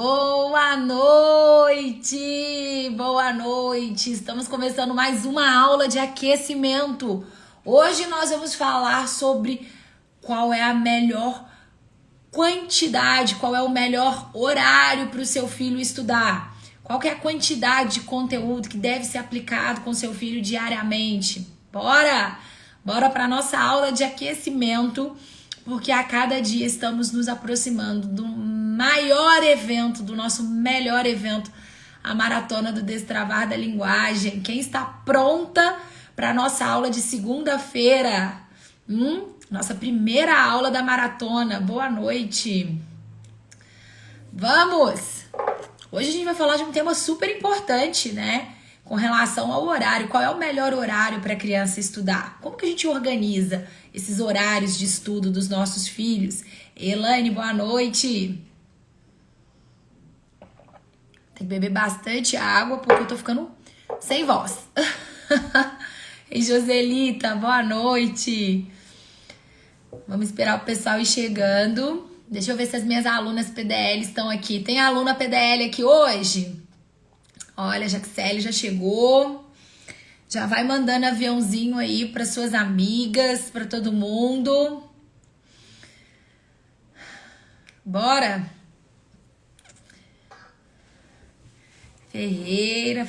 Boa noite! Boa noite! Estamos começando mais uma aula de aquecimento. Hoje nós vamos falar sobre qual é a melhor quantidade, qual é o melhor horário para o seu filho estudar. Qual que é a quantidade de conteúdo que deve ser aplicado com seu filho diariamente. Bora! Bora para a nossa aula de aquecimento, porque a cada dia estamos nos aproximando do maior evento, do nosso melhor evento, a Maratona do Destravar da Linguagem. Quem está pronta para a nossa aula de segunda-feira? Nossa primeira aula da maratona. Boa noite! Vamos! Hoje a gente vai falar de um tema super importante, né? Com relação ao horário. Qual é o melhor horário para a criança estudar? Como que a gente organiza esses horários de estudo dos nossos filhos? Elaine, boa noite! Tem que beber bastante água porque eu tô ficando sem voz. E Joselita, boa noite! Vamos esperar o pessoal ir chegando. Deixa eu ver se as minhas alunas PDL estão aqui. Tem aluna PDL aqui hoje? Olha, a Jaxele já chegou. Já vai mandando aviãozinho aí para suas amigas, para todo mundo. Bora!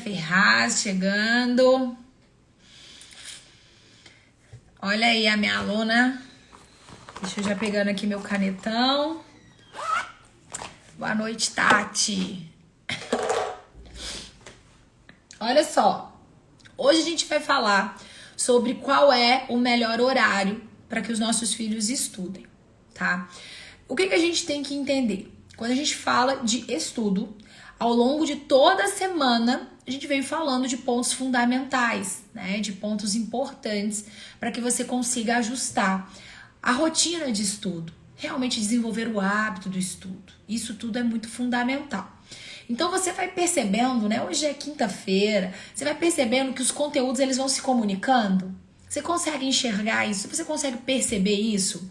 Ferraz chegando. Olha aí a minha aluna. Deixa eu já pegando aqui meu canetão. Boa noite, Tati. Olha só. Hoje a gente vai falar sobre qual é o melhor horário para que os nossos filhos estudem, tá? O que a gente tem que entender? Quando a gente fala de estudo, ao longo de toda a semana, a gente veio falando de pontos fundamentais, né? De pontos importantes para que você consiga ajustar a rotina de estudo, realmente desenvolver o hábito do estudo. Isso tudo é muito fundamental. Então você vai percebendo, né? Hoje é quinta-feira, você vai percebendo que os conteúdos eles vão se comunicando. Você consegue enxergar isso? Você consegue perceber isso?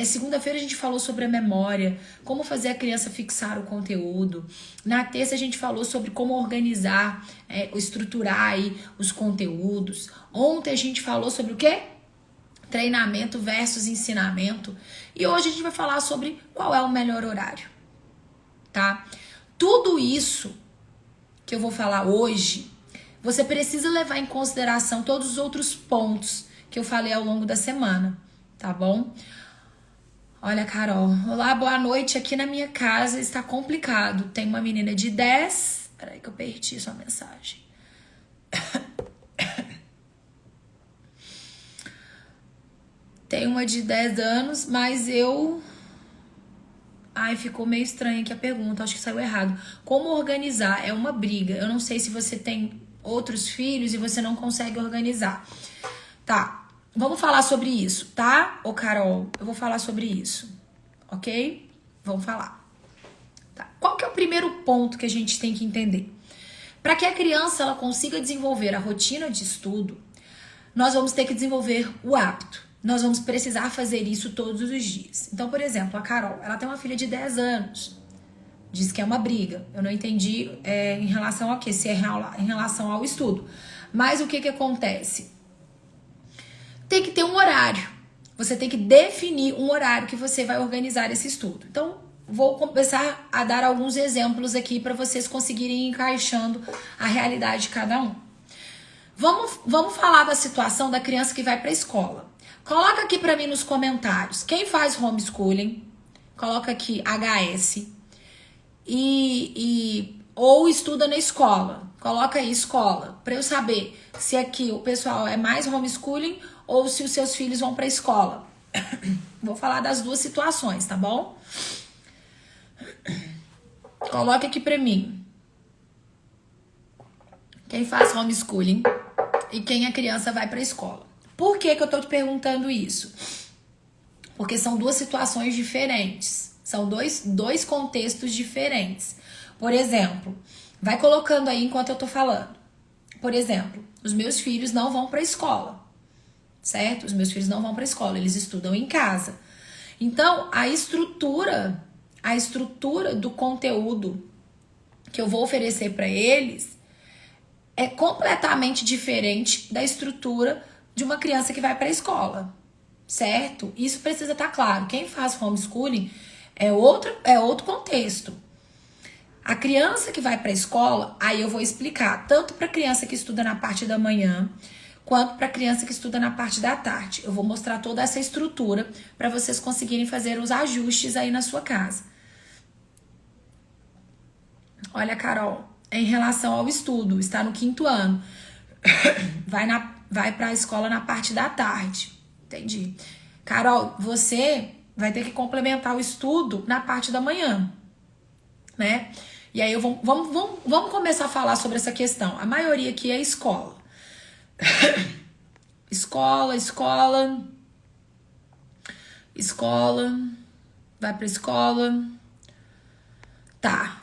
Segunda-feira a gente falou sobre a memória, como fazer a criança fixar o conteúdo. Na terça a gente falou sobre como organizar, estruturar aí os conteúdos. Ontem a gente falou sobre o quê? Treinamento versus ensinamento. E hoje a gente vai falar sobre qual é o melhor horário, tá? Tudo isso que eu vou falar hoje, você precisa levar em consideração todos os outros pontos que eu falei ao longo da semana, tá bom? Olha, Carol, olá, boa noite. Aqui na minha casa está complicado. Tem uma menina de 10... Peraí que eu perdi sua mensagem. Tem uma de 10 anos, mas eu... Ai, ficou meio estranha aqui a pergunta, acho que saiu errado. Como organizar? É uma briga. Eu não sei se você tem outros filhos e você não consegue organizar. Tá, vamos falar sobre isso, tá? Ô, Carol, eu vou falar sobre isso, ok? Vamos falar. Tá. Qual que é o primeiro ponto que a gente tem que entender? Para que a criança ela consiga desenvolver a rotina de estudo, nós vamos ter que desenvolver o hábito. Nós vamos precisar fazer isso todos os dias. Então, por exemplo, a Carol, ela tem uma filha de 10 anos. Diz que é uma briga. Eu não entendi em relação ao quê? Se é em relação ao estudo. Mas o que acontece? Tem que ter um horário. Você tem que definir um horário que você vai organizar esse estudo. Então, vou começar a dar alguns exemplos aqui para vocês conseguirem ir encaixando a realidade de cada um. Vamos falar da situação da criança que vai para a escola. Coloca aqui para mim nos comentários. Quem faz homeschooling, coloca aqui HS ou estuda na escola. Coloca aí escola, para eu saber se aqui o pessoal é mais homeschooling ou se os seus filhos vão para a escola. Vou falar das duas situações, tá bom? Coloca aqui para mim. Quem faz homeschooling e quem a criança vai para a escola. Por que eu tô te perguntando isso? Porque são duas situações diferentes. São dois contextos diferentes. Por exemplo, vai colocando aí enquanto eu tô falando. Por exemplo, os meus filhos não vão para a escola, certo? Os meus filhos não vão para a escola, eles estudam em casa. Então, a estrutura a estrutura do conteúdo que eu vou oferecer para eles é completamente diferente da estrutura de uma criança que vai para a escola, certo? Isso precisa estar claro. Quem faz homeschooling é outro contexto. A criança que vai para a escola, aí eu vou explicar tanto para a criança que estuda na parte da manhã, quanto para a criança que estuda na parte da tarde. Eu vou mostrar toda essa estrutura para vocês conseguirem fazer os ajustes aí na sua casa. Olha, Carol, em relação ao estudo, está no 5º ano. Vai para a escola na parte da tarde. Entendi. Carol, você vai ter que complementar o estudo na parte da manhã, né? E aí vamos começar a falar sobre essa questão. A maioria aqui é escola. Escola. Vai pra escola. Tá.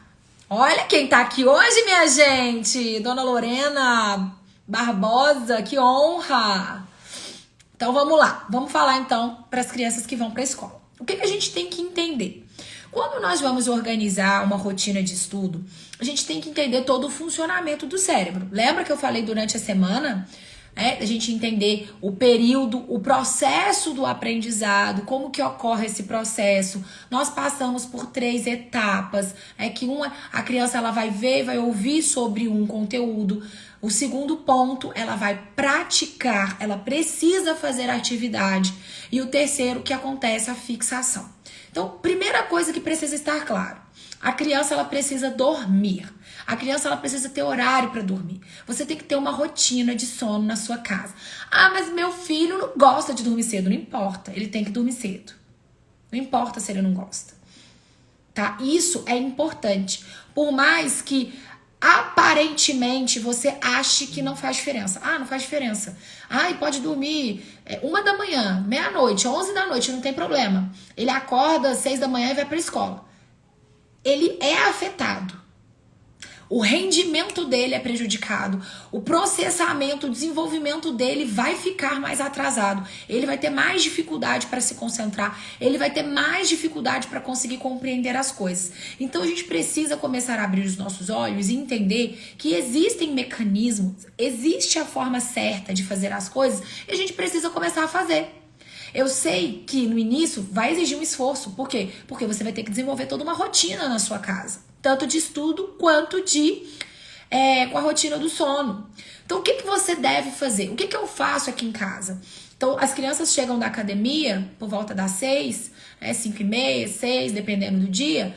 Olha quem tá aqui hoje, minha gente. Dona Lorena Barbosa, que honra. Então vamos lá. Vamos falar então para as crianças que vão pra escola. O que a gente tem que entender? Quando nós vamos organizar uma rotina de estudo, a gente tem que entender todo o funcionamento do cérebro. Lembra que eu falei durante a semana? A gente entender o período, o processo do aprendizado, como que ocorre esse processo. Nós passamos por 3 etapas. A criança ela vai ver, vai ouvir sobre um conteúdo. O segundo ponto, ela vai praticar, ela precisa fazer a atividade. E o terceiro, que acontece a fixação. Então, primeira coisa que precisa estar claro, a criança ela precisa dormir. A criança ela precisa ter horário para dormir. Você tem que ter uma rotina de sono na sua casa. Ah, mas meu filho não gosta de dormir cedo. Não importa, ele tem que dormir cedo. Não importa se ele não gosta. Tá? Isso é importante. Por mais que aparentemente você ache que não faz diferença. Ah, não faz diferença. Ah, e pode dormir 1 da manhã, meia-noite, 11 da noite, não tem problema. Ele acorda às 6 da manhã e vai para a escola. Ele é afetado. O rendimento dele é prejudicado. O processamento, o desenvolvimento dele vai ficar mais atrasado. Ele vai ter mais dificuldade para se concentrar. Ele vai ter mais dificuldade para conseguir compreender as coisas. Então a gente precisa começar a abrir os nossos olhos e entender que existem mecanismos, existe a forma certa de fazer as coisas e a gente precisa começar a fazer. Eu sei que no início vai exigir um esforço. Por quê? Porque você vai ter que desenvolver toda uma rotina na sua casa. Tanto de estudo quanto com a rotina do sono. Então, o que você deve fazer? O que eu faço aqui em casa? Então, as crianças chegam da academia por volta das 6, 5h30, 6, dependendo do dia.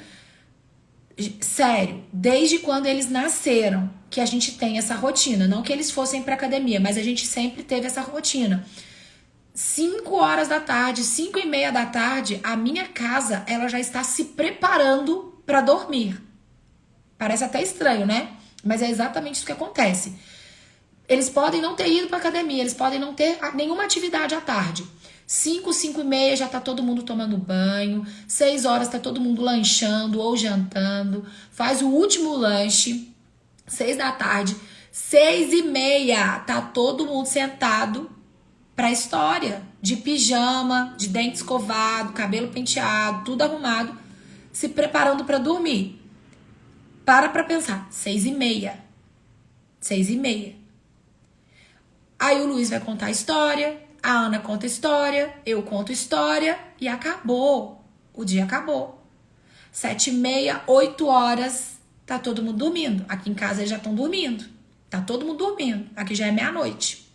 Sério, desde quando eles nasceram que a gente tem essa rotina. Não que eles fossem pra academia, mas a gente sempre teve essa rotina. 5 horas da tarde, 5h30 da tarde, a minha casa ela já está se preparando para dormir. Parece até estranho, né? Mas é exatamente isso que acontece. Eles podem não ter ido para academia, eles podem não ter nenhuma atividade à tarde. 5h30 já tá todo mundo tomando banho, 6 horas tá todo mundo lanchando ou jantando, faz o último lanche, 6 da tarde, 6h30 tá todo mundo sentado pra história, de pijama, de dente escovado, cabelo penteado, tudo arrumado, se preparando para dormir. Para pensar, 6h30. 6h30. Aí o Luiz vai contar a história, a Ana conta a história, eu conto a história e acabou. O dia acabou. 7h30, 8 horas, tá todo mundo dormindo. Aqui em casa eles já estão dormindo. Tá todo mundo dormindo. Aqui já é meia-noite.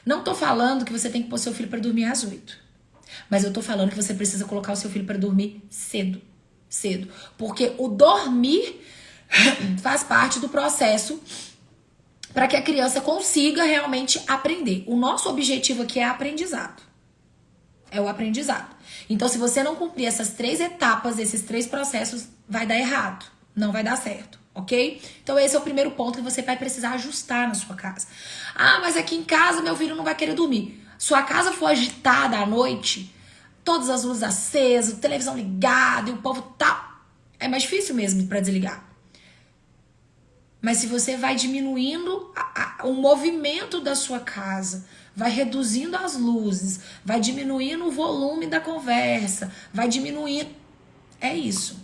Não tô falando que você tem que pôr seu filho para dormir às 8. Mas eu tô falando que você precisa colocar o seu filho para dormir cedo. Cedo. Porque o dormir faz parte do processo para que a criança consiga realmente aprender. O nosso objetivo aqui é aprendizado. É o aprendizado. Então, se você não cumprir essas 3 etapas, esses 3 processos, vai dar errado. Não vai dar certo, ok? Então, esse é o primeiro ponto que você vai precisar ajustar na sua casa. Ah, mas aqui em casa meu filho não vai querer dormir. Sua casa for agitada à noite, todas as luzes acesas, televisão ligada e o povo tá... É mais difícil mesmo para desligar. Mas se você vai diminuindo o movimento da sua casa, vai reduzindo as luzes, vai diminuindo o volume da conversa, vai diminuindo... É isso,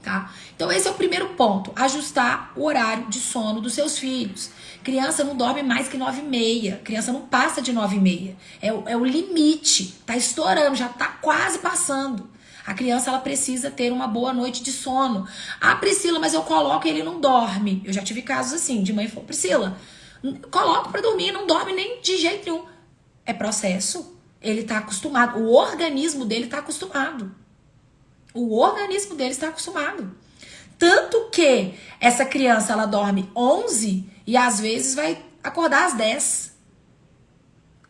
tá? Então esse é o primeiro ponto, ajustar o horário de sono dos seus filhos. Criança não dorme mais que 9h30, criança não passa de 9h30, é o limite, tá estourando, já tá quase passando. A criança, ela precisa ter uma boa noite de sono. Ah, Priscila, mas eu coloco e ele não dorme. Eu já tive casos assim, de mãe falou, Priscila, coloco pra dormir, não dorme nem de jeito nenhum. É processo, ele tá acostumado, o organismo dele tá acostumado. O organismo dele está acostumado. Tanto que essa criança, ela dorme 11 e às vezes vai acordar às 10.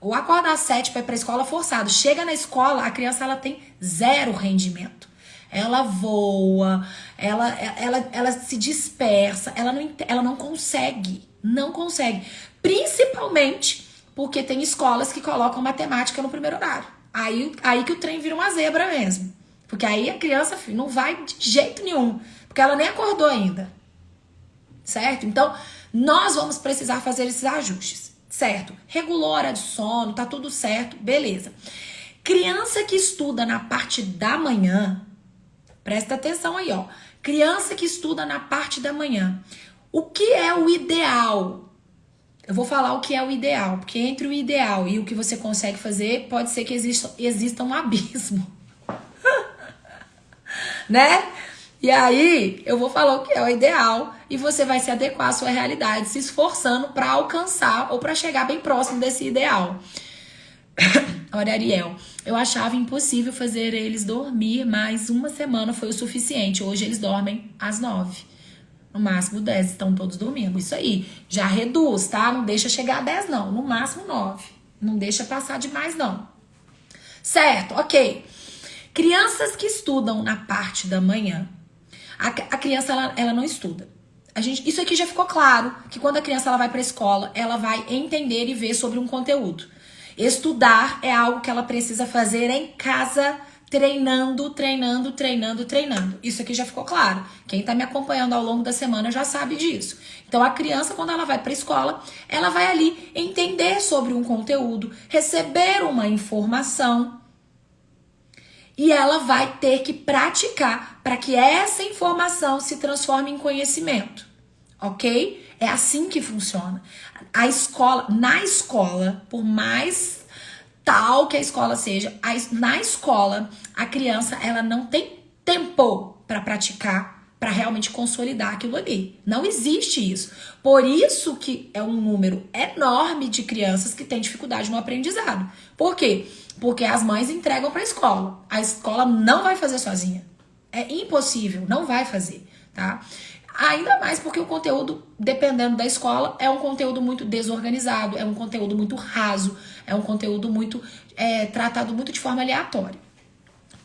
Ou acorda às 7 para ir para a escola forçado. Chega na escola, a criança ela tem zero rendimento. Ela voa, ela se dispersa, ela não consegue. Não consegue. Principalmente porque tem escolas que colocam matemática no primeiro horário. Aí que o trem vira uma zebra mesmo. Porque aí a criança não vai de jeito nenhum. Porque ela nem acordou ainda. Certo? Então, nós vamos precisar fazer esses ajustes. Certo? Regulou a hora de sono, tá tudo certo, beleza. Criança que estuda na parte da manhã, presta atenção aí, ó. Criança que estuda na parte da manhã. O que é o ideal? Eu vou falar o que é o ideal, porque entre o ideal e o que você consegue fazer, pode ser que exista um abismo. Né? E aí, eu vou falar o que é o ideal e você vai se adequar à sua realidade, se esforçando para alcançar ou para chegar bem próximo desse ideal. Olha, Ariel, eu achava impossível fazer eles dormir, mas uma semana foi o suficiente. Hoje eles dormem às 9. No máximo 10, estão todos dormindo. Isso aí, já reduz, tá? Não deixa chegar a 10, não. No máximo 9. Não deixa passar demais, não. Certo, ok. Crianças que estudam na parte da manhã, a criança ela não estuda. Isso aqui já ficou claro, que quando a criança ela vai para a escola, ela vai entender e ver sobre um conteúdo. Estudar é algo que ela precisa fazer em casa, treinando. Isso aqui já ficou claro. Quem tá me acompanhando ao longo da semana já sabe disso. Então a criança, quando ela vai para a escola, ela vai ali entender sobre um conteúdo, receber uma informação. E ela vai ter que praticar para que essa informação se transforme em conhecimento, ok? É assim que funciona. Na escola, por mais tal que a escola seja, na escola, a criança ela não tem tempo para praticar, para realmente consolidar aquilo ali. Não existe isso. Por isso que é um número enorme de crianças que têm dificuldade no aprendizado. Por quê? Porque as mães entregam para a escola. A escola não vai fazer sozinha. É impossível, não vai fazer, tá? Ainda mais porque o conteúdo, dependendo da escola, é um conteúdo muito desorganizado, é um conteúdo muito raso, é um conteúdo muito tratado muito de forma aleatória.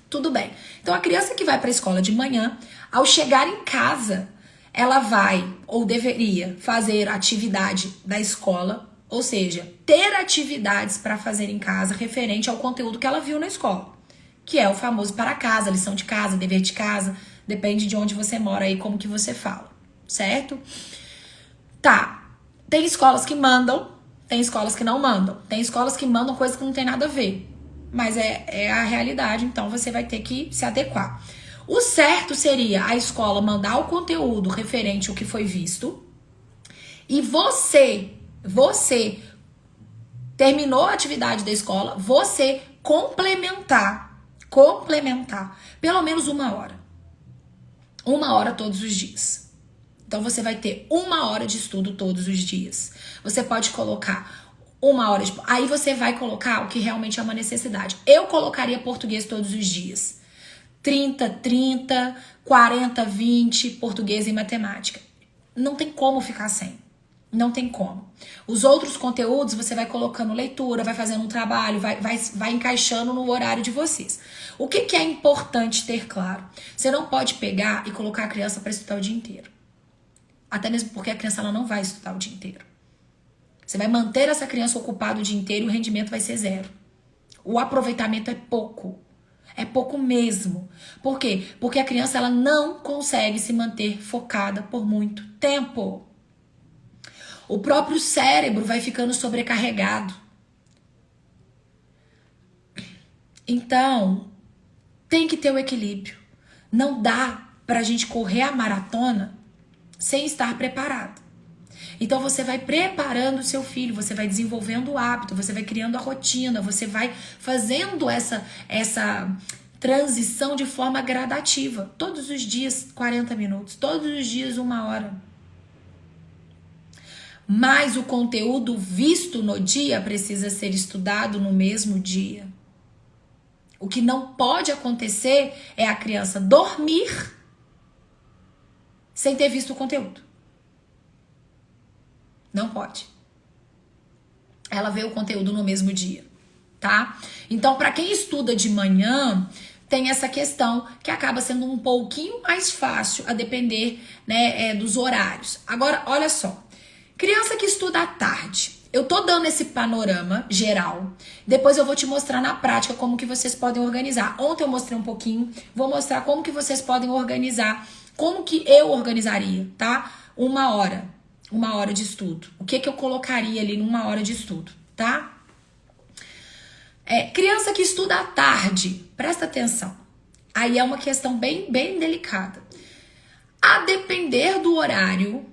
Tudo bem. Então a criança que vai para a escola de manhã, ao chegar em casa, ela vai ou deveria fazer a atividade da escola, ou seja, ter atividades para fazer em casa referente ao conteúdo que ela viu na escola, que é o famoso para casa, lição de casa, dever de casa, depende de onde você mora aí, como que você fala, certo? Tá, tem escolas que mandam, tem escolas que não mandam, tem escolas que mandam coisas que não tem nada a ver, mas é a realidade, então você vai ter que se adequar. O certo seria a escola mandar o conteúdo referente ao que foi visto e você terminou a atividade da escola, você complementar pelo menos 1 hora. 1 hora todos os dias. Então você vai ter 1 hora de estudo todos os dias. Você pode colocar 1 hora de... Aí você vai colocar o que realmente é uma necessidade. Eu colocaria português todos os dias. 30, 40, 20, português e matemática. Não tem como ficar sem. Não tem como. Os outros conteúdos você vai colocando leitura, vai fazendo um trabalho, vai encaixando no horário de vocês. O que é importante ter claro? Você não pode pegar e colocar a criança para estudar o dia inteiro. Até mesmo porque a criança ela não vai estudar o dia inteiro. Você vai manter essa criança ocupada o dia inteiro e o rendimento vai ser 0. O aproveitamento é pouco. É pouco mesmo. Por quê? Porque a criança ela não consegue se manter focada por muito tempo. O próprio cérebro vai ficando sobrecarregado. Então, tem que ter o equilíbrio. Não dá pra gente correr a maratona sem estar preparado. Então você vai preparando o seu filho, você vai desenvolvendo o hábito, você vai criando a rotina, você vai fazendo essa transição de forma gradativa. Todos os dias 40 minutos, todos os dias 1 hora. Mas o conteúdo visto no dia precisa ser estudado no mesmo dia. O que não pode acontecer é a criança dormir sem ter visto o conteúdo. Não pode. Ela vê o conteúdo no mesmo dia, tá? Então, para quem estuda de manhã, tem essa questão que acaba sendo um pouquinho mais fácil a depender, né, dos horários. Agora, olha só. Criança que estuda à tarde. Eu tô dando esse panorama geral. Depois eu vou te mostrar na prática como que vocês podem organizar. Ontem eu mostrei um pouquinho. Vou mostrar como que vocês podem organizar. Como que eu organizaria, tá? 1 hora. 1 hora de estudo. O que eu colocaria ali numa hora de estudo, tá? Criança que estuda à tarde, presta atenção. Aí é uma questão bem delicada. A depender do horário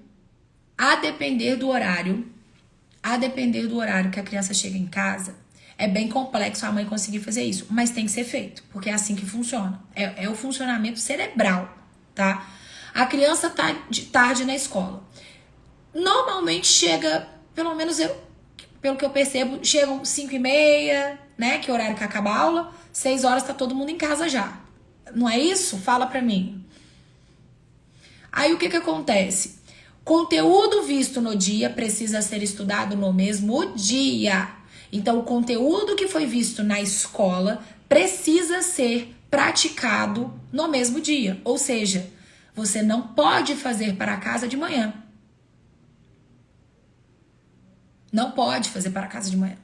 que a criança chega em casa, é bem complexo a mãe conseguir fazer isso, mas tem que ser feito, porque é assim que funciona. É o funcionamento cerebral, tá? A criança tá de tarde na escola. Normalmente chega, pelo menos pelo que eu percebo, chegam 5h30, né? Que é o horário que acaba a aula. 6 horas tá todo mundo em casa já. Não é isso? Fala pra mim. Aí o que acontece? Conteúdo visto no dia precisa ser estudado no mesmo dia. Então, o conteúdo que foi visto na escola precisa ser praticado no mesmo dia. Ou seja, você não pode fazer para casa de manhã. Não pode fazer para casa de manhã.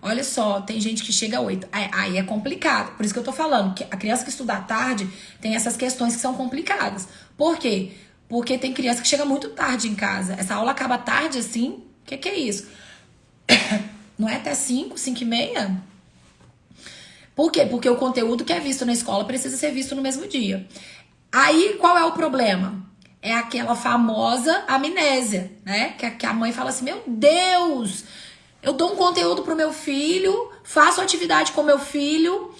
Olha só, tem gente que chega às 8. Aí é complicado. Por isso que eu tô falando que a criança que estuda à tarde tem essas questões que são complicadas. Por quê? Porque tem criança que chega muito tarde em casa. Essa aula acaba tarde assim? O que é isso? Não é até 5h30? Por quê? Porque o conteúdo que é visto na escola precisa ser visto no mesmo dia. Aí, qual é o problema? É aquela famosa amnésia, né? Que a mãe fala assim, meu Deus, eu dou um conteúdo pro meu filho, faço atividade com meu filho,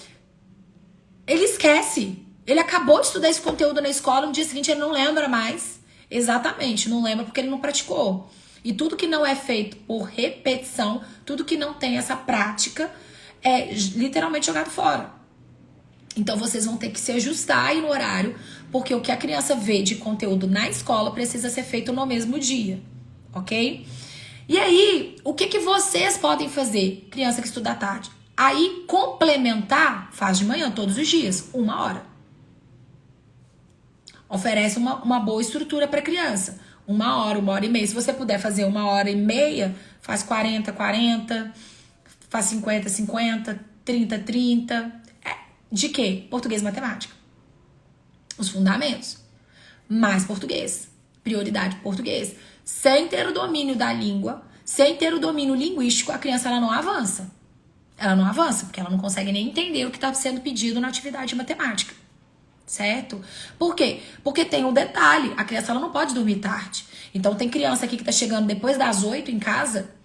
ele esquece. Ele acabou de estudar esse conteúdo na escola, no dia seguinte ele não lembra mais. Exatamente, não lembra porque ele não praticou. E tudo que não é feito por repetição, tudo que não tem essa prática, é literalmente jogado fora. Então, vocês vão ter que se ajustar aí no horário, porque o que a criança vê de conteúdo na escola precisa ser feito no mesmo dia, ok? E aí, o que vocês podem fazer, criança que estuda à tarde? Aí, complementar, faz de manhã, todos os dias, 1 hora. Oferece uma boa estrutura para a criança. 1 hora, 1h30. Se você puder fazer 1h30, faz 40, faz 50, 50, 30, 30... De quê? Português e matemática. Os fundamentos. Mais português. Prioridade português. Sem ter o domínio da língua, sem ter o domínio linguístico, a criança ela não avança. Ela não avança, porque ela não consegue nem entender o que está sendo pedido na atividade de matemática. Certo? Por quê? Porque tem um detalhe. A criança ela não pode dormir tarde. Então tem criança aqui que tá chegando depois das 8 em casa.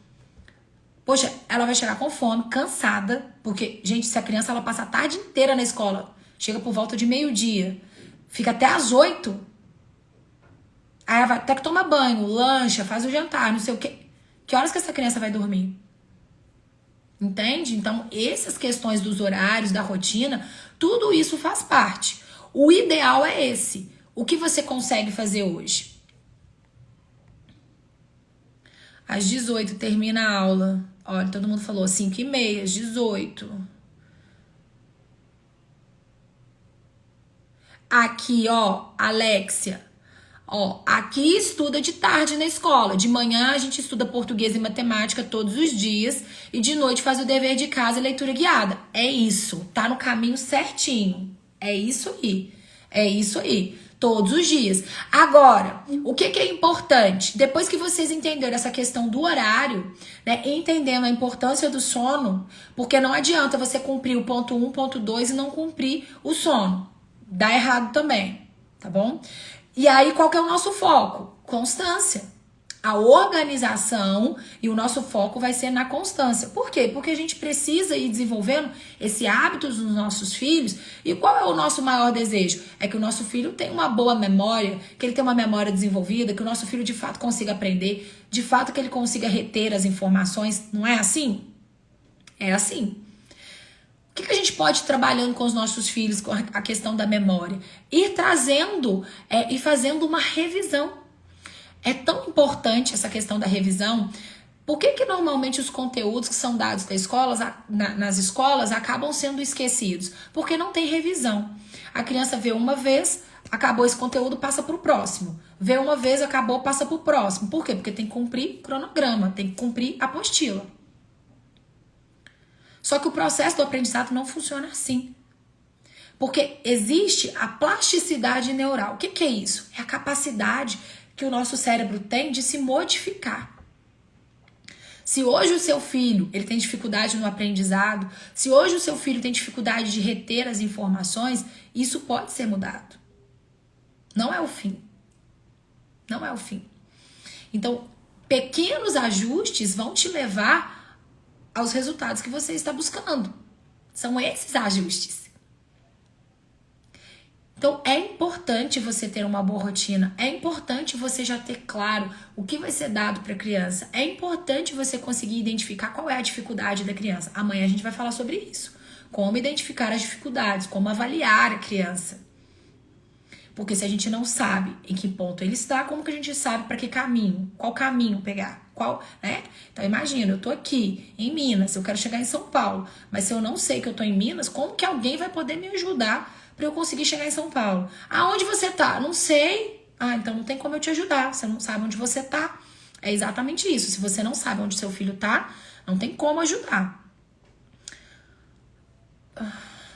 Poxa, ela vai chegar com fome, cansada, porque, gente, se a criança ela passa a tarde inteira na escola, chega por volta de 12h, fica até às 8, aí ela vai até que toma banho, lancha, faz o jantar, não sei o quê. Que horas que essa criança vai dormir? Entende? Então, essas questões dos horários, da rotina, tudo isso faz parte. O ideal é esse. O que você consegue fazer hoje? Às 18 termina a aula. Olha, todo mundo falou 5h30, às 18. Aqui, ó, Alexia. Ó, aqui estuda de tarde na escola. De manhã a gente estuda português e matemática todos os dias. E de noite faz o dever de casa e leitura guiada. É isso. Tá no caminho certinho. É isso aí. É isso aí. Todos os dias. Agora, o que é importante? Depois que vocês entenderam essa questão do horário, né, entendendo a importância do sono, porque não adianta você cumprir o ponto 1, ponto 2 e não cumprir o sono. Dá errado também, tá bom? E aí, qual que é o nosso foco? Constância. A organização e o nosso foco vai ser na constância. Por quê? Porque a gente precisa ir desenvolvendo esse hábito nos nossos filhos. E qual é o nosso maior desejo? É que o nosso filho tenha uma boa memória, que ele tenha uma memória desenvolvida, que o nosso filho de fato consiga aprender, de fato que ele consiga reter as informações. Não é assim? É assim. O que a gente pode ir trabalhando com os nossos filhos com a questão da memória? Ir trazendo e fazendo uma revisão. É tão importante essa questão da revisão. Por que normalmente os conteúdos que são dados nas escolas acabam sendo esquecidos? Porque não tem revisão. A criança vê uma vez, acabou esse conteúdo, passa para o próximo. Vê uma vez, acabou, passa para o próximo. Por quê? Porque tem que cumprir cronograma, tem que cumprir apostila. Só que o processo do aprendizado não funciona assim. Porque existe a plasticidade neural. O que é isso? É a capacidade que o nosso cérebro tem de se modificar. Se hoje o seu filho ele tem dificuldade no aprendizado, se hoje o seu filho tem dificuldade de reter as informações, isso pode ser mudado. Não é o fim. Não é o fim. Então, pequenos ajustes vão te levar aos resultados que você está buscando. São esses ajustes. Então, é importante você ter uma boa rotina, é importante você já ter claro o que vai ser dado para a criança, é importante você conseguir identificar qual é a dificuldade da criança. Amanhã a gente vai falar sobre isso, como identificar as dificuldades, como avaliar a criança. Porque se a gente não sabe em que ponto ele está, como que a gente sabe para que caminho, qual caminho pegar, né? Então imagina, eu tô aqui em Minas, eu quero chegar em São Paulo, mas se eu não sei que eu tô em Minas, como que alguém vai poder me ajudar para eu conseguir chegar em São Paulo? Aonde você tá? Não sei. Ah, então não tem como eu te ajudar. Você não sabe onde você tá. É exatamente isso. Se você não sabe onde seu filho tá, não tem como ajudar.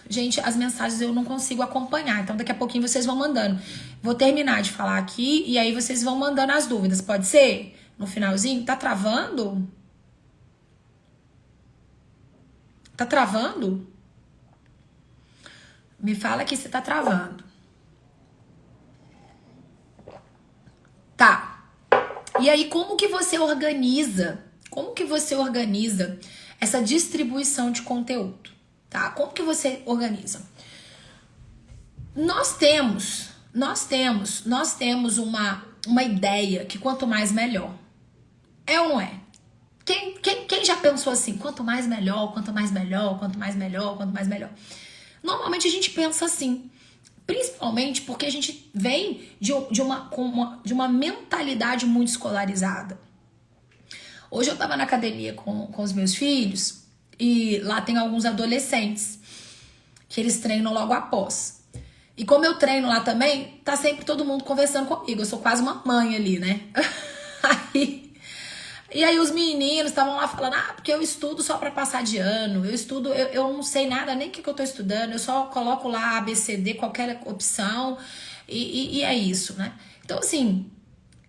Gente, as mensagens eu não consigo acompanhar. Então daqui a pouquinho vocês vão mandando. Vou terminar de falar aqui e aí vocês vão mandando as dúvidas. Pode ser? No finalzinho? Tá travando? Tá travando? Me fala que você tá travando. Tá. E aí, como que você organiza? Como que você organiza essa distribuição de conteúdo? Tá? Como que você organiza? Nós temos uma ideia que quanto mais melhor. É ou não é? Quem já pensou assim? Quanto mais melhor, quanto mais melhor, quanto mais melhor, quanto mais melhor. Normalmente a gente pensa assim, principalmente porque a gente vem de uma mentalidade muito escolarizada. Hoje eu tava na academia com os meus filhos e lá tem alguns adolescentes que eles treinam logo após. E como eu treino lá também, tá sempre todo mundo conversando comigo. Eu sou quase uma mãe ali, né? E aí os meninos estavam lá falando, porque eu estudo só pra passar de ano, eu não sei nada, nem o que eu tô estudando, eu só coloco lá ABCD, qualquer opção, e é isso, né? Então, assim,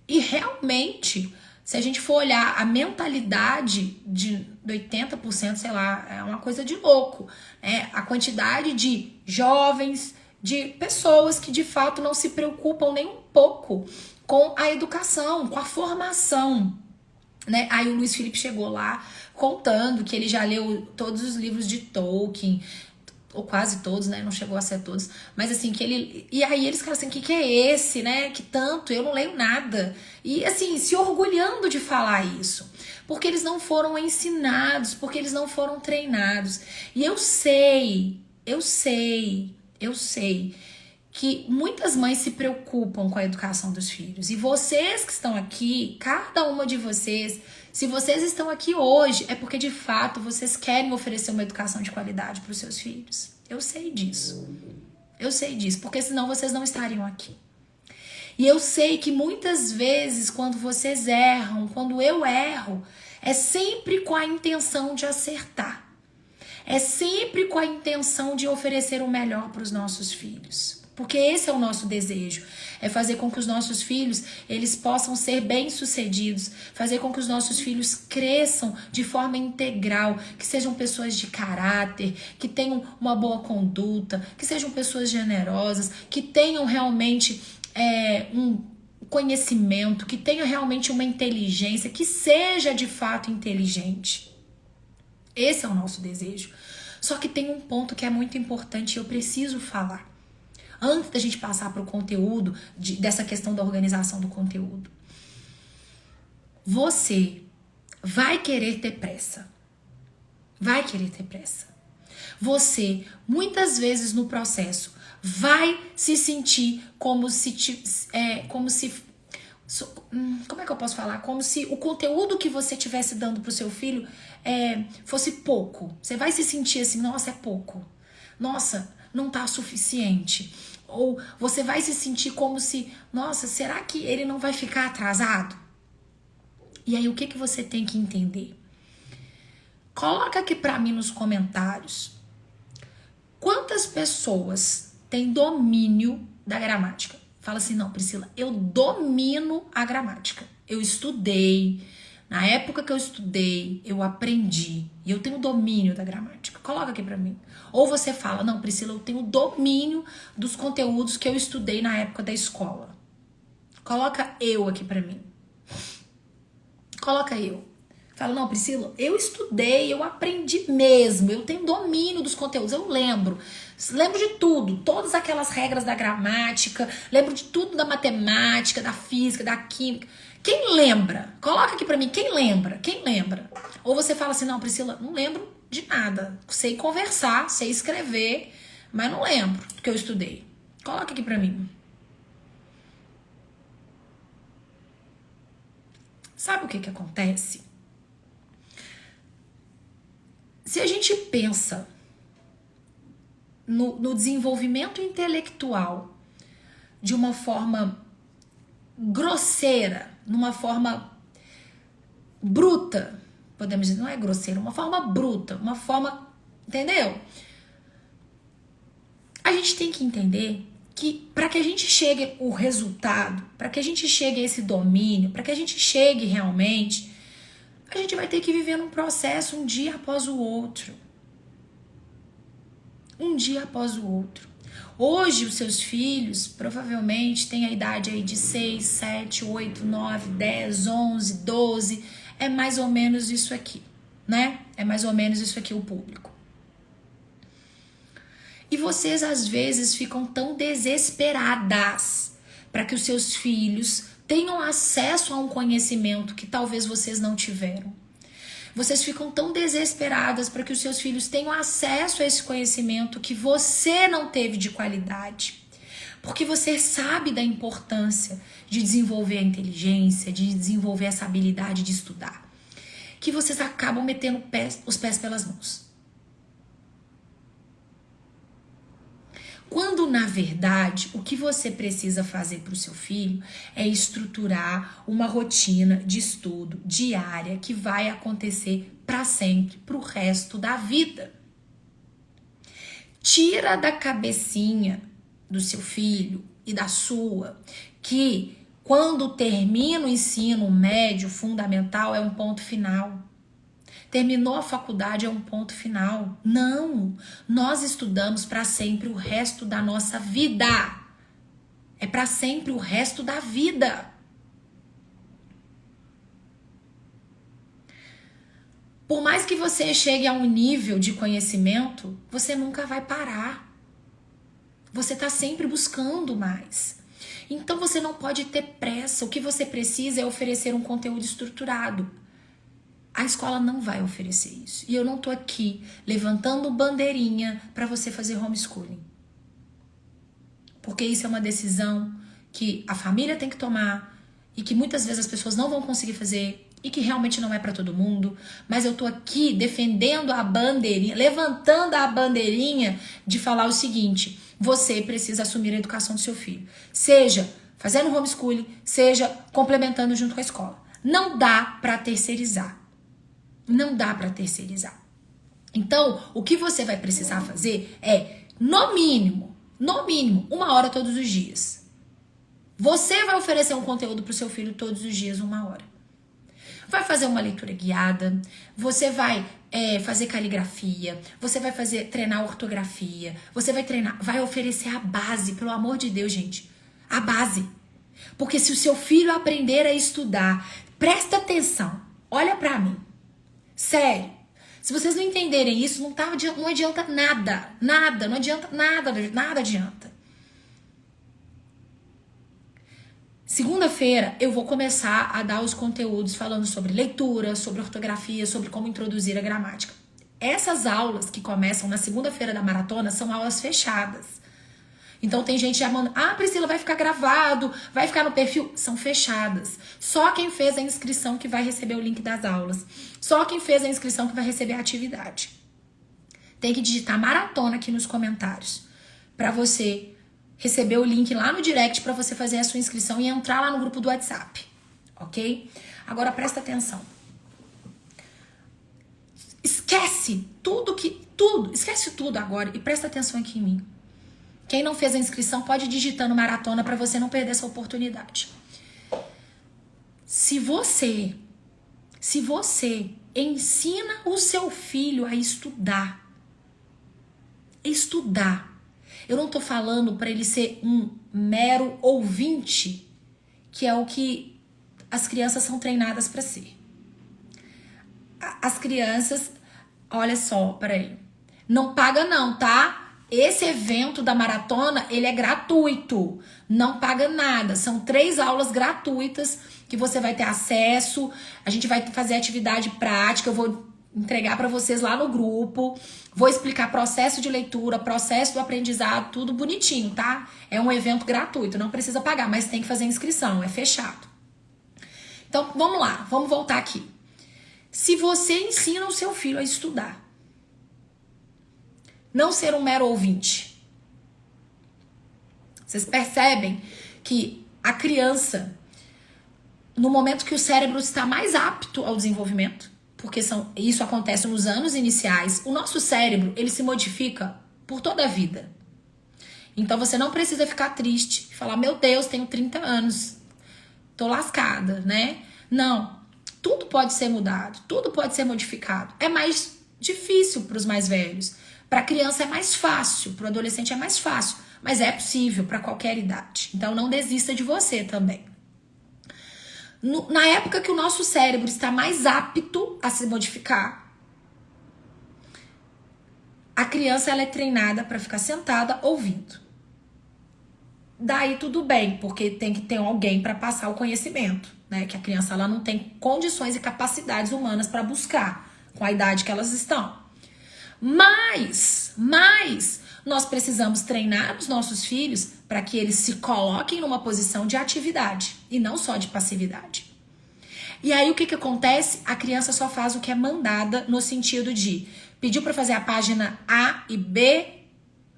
e realmente, se a gente for olhar a mentalidade de 80%, sei lá, é uma coisa de louco, né? A quantidade de jovens, de pessoas que de fato não se preocupam nem um pouco com a educação, com a formação, né? Aí o Luiz Felipe chegou lá contando que ele já leu todos os livros de Tolkien, ou quase todos, né? Não chegou a ser todos, mas assim, que ele... E aí eles ficaram assim, que é esse, né? Que tanto, eu não leio nada. E assim, se orgulhando de falar isso. Porque eles não foram ensinados, porque eles não foram treinados. E eu sei que muitas mães se preocupam com a educação dos filhos. E vocês que estão aqui, cada uma de vocês, se vocês estão aqui hoje, é porque de fato vocês querem oferecer uma educação de qualidade para os seus filhos. Eu sei disso. Eu sei disso, porque senão vocês não estariam aqui. E eu sei que muitas vezes quando vocês erram, quando eu erro, é sempre com a intenção de acertar. É sempre com a intenção de oferecer o melhor para os nossos filhos. Porque esse é o nosso desejo, é fazer com que os nossos filhos, eles possam ser bem-sucedidos, fazer com que os nossos filhos cresçam de forma integral, que sejam pessoas de caráter, que tenham uma boa conduta, que sejam pessoas generosas, que tenham realmente um conhecimento, que tenham realmente uma inteligência, que seja de fato inteligente. Esse é o nosso desejo. Só que tem um ponto que é muito importante e eu preciso falar. Antes da gente passar para o conteúdo, dessa questão da organização do conteúdo. Você vai querer ter pressa. Vai querer ter pressa. Você, muitas vezes no processo, vai se sentir como é que eu posso falar? Como se o conteúdo que você estivesse dando pro seu filho fosse pouco. Você vai se sentir assim, nossa, é pouco. Nossa, não tá suficiente. Ou você vai se sentir como se, nossa, será que ele não vai ficar atrasado? E aí, o que você tem que entender? Coloca aqui pra mim nos comentários. Quantas pessoas têm domínio da gramática? Fala assim, não, Priscila, eu domino a gramática. Eu estudei. Na época que eu estudei, eu aprendi. E eu tenho domínio da gramática. Coloca aqui pra mim. Ou você fala, não, Priscila, eu tenho domínio dos conteúdos que eu estudei na época da escola. Coloca eu aqui pra mim. Coloca eu. Fala, não, Priscila, eu estudei, eu aprendi mesmo. Eu tenho domínio dos conteúdos, eu lembro. Lembro de tudo, todas aquelas regras da gramática. Lembro de tudo da matemática, da física, da química. Quem lembra? Coloca aqui pra mim, quem lembra? Quem lembra? Ou você fala assim, não, Priscila, não lembro de nada. Sei conversar, sei escrever, mas não lembro do que eu estudei. Coloca aqui pra mim. Sabe o que acontece? Se a gente pensa no desenvolvimento intelectual de uma forma grosseira, numa forma bruta, podemos dizer, não é grosseira, uma forma bruta, uma forma, entendeu? A gente tem que entender que para que a gente chegue o resultado, para que a gente chegue a esse domínio, para que a gente chegue realmente, a gente vai ter que viver num processo um dia após o outro. Um dia após o outro. Hoje, os seus filhos provavelmente têm a idade aí de 6, 7, 8, 9, 10, 11, 12. É mais ou menos isso aqui, né? É mais ou menos isso aqui o público. E vocês, às vezes, ficam tão desesperadas para que os seus filhos tenham acesso a um conhecimento que talvez vocês não tiveram. Vocês ficam tão desesperadas para que os seus filhos tenham acesso a esse conhecimento que você não teve de qualidade. Porque você sabe da importância de desenvolver a inteligência, de desenvolver essa habilidade de estudar. Que vocês acabam metendo os pés pelas mãos. Quando, na verdade, o que você precisa fazer para o seu filho é estruturar uma rotina de estudo diária que vai acontecer para sempre, para o resto da vida. Tira da cabecinha do seu filho e da sua que quando termina o ensino médio fundamental é um ponto final. Terminou a faculdade é um ponto final. Não, nós estudamos para sempre o resto da nossa vida. É para sempre o resto da vida. Por mais que você chegue a um nível de conhecimento, você nunca vai parar. Você está sempre buscando mais. Então você não pode ter pressa. O que você precisa é oferecer um conteúdo estruturado. A escola não vai oferecer isso. E eu não tô aqui levantando bandeirinha para você fazer homeschooling. Porque isso é uma decisão que a família tem que tomar e que muitas vezes as pessoas não vão conseguir fazer e que realmente não é para todo mundo. Mas eu tô aqui defendendo a bandeirinha, levantando a bandeirinha de falar o seguinte: você precisa assumir a educação do seu filho. Seja fazendo homeschooling, seja complementando junto com a escola. Não dá para terceirizar. Não dá para terceirizar. Então, o que você vai precisar fazer é, no mínimo, No mínimo, 1 hora todos os dias. Você vai oferecer um conteúdo para o seu filho todos os dias, 1 hora. Vai fazer uma leitura guiada, você vai fazer caligrafia, você vai treinar ortografia, você vai oferecer a base, pelo amor de Deus, gente. A base. Porque se o seu filho aprender a estudar, presta atenção, olha pra mim. Sério. Se vocês não entenderem isso, não adianta nada. Nada, não adianta nada, nada adianta. Segunda-feira eu vou começar a dar os conteúdos falando sobre leitura, sobre ortografia, sobre como introduzir a gramática. Essas aulas que começam na segunda-feira da maratona são aulas fechadas. Então tem gente já mandando, Priscila, vai ficar gravado, vai ficar no perfil. São fechadas. Só quem fez a inscrição que vai receber o link das aulas. Só quem fez a inscrição que vai receber a atividade. Tem que digitar maratona aqui nos comentários para você receber o link lá no direct para você fazer a sua inscrição e entrar lá no grupo do WhatsApp, ok? Agora presta atenção. Esquece esquece tudo agora e presta atenção aqui em mim. Quem não fez a inscrição pode ir digitando maratona para você não perder essa oportunidade. Se você ensina o seu filho a estudar, eu não tô falando para ele ser um mero ouvinte, que é o que as crianças são treinadas para ser. As crianças, olha só, peraí, não paga não, tá? Esse evento da maratona, ele é gratuito, não paga nada. São 3 aulas gratuitas que você vai ter acesso. A gente vai fazer atividade prática, eu vou entregar para vocês lá no grupo. Vou explicar processo de leitura, processo do aprendizado, tudo bonitinho, tá? É um evento gratuito, não precisa pagar, mas tem que fazer inscrição, é fechado. Então, vamos lá, vamos voltar aqui. Se você ensina o seu filho a estudar, não ser um mero ouvinte. Vocês percebem que a criança, no momento que o cérebro está mais apto ao desenvolvimento, porque isso acontece nos anos iniciais, o nosso cérebro, ele se modifica por toda a vida. Então você não precisa ficar triste e falar, meu Deus, tenho 30 anos, tô lascada, né? Não, tudo pode ser mudado, tudo pode ser modificado. É mais difícil para os mais velhos. Para a criança é mais fácil, para o adolescente é mais fácil, mas é possível para qualquer idade. Então não desista de você também. Na época que o nosso cérebro está mais apto a se modificar, a criança ela é treinada para ficar sentada ouvindo. Daí tudo bem, porque tem que ter alguém para passar o conhecimento, né? Que a criança ela não tem condições e capacidades humanas para buscar com a idade que elas estão. Mas nós precisamos treinar os nossos filhos para que eles se coloquem numa posição de atividade e não só de passividade. E aí o que acontece? A criança só faz o que é mandada no sentido de pediu para fazer a página A e B,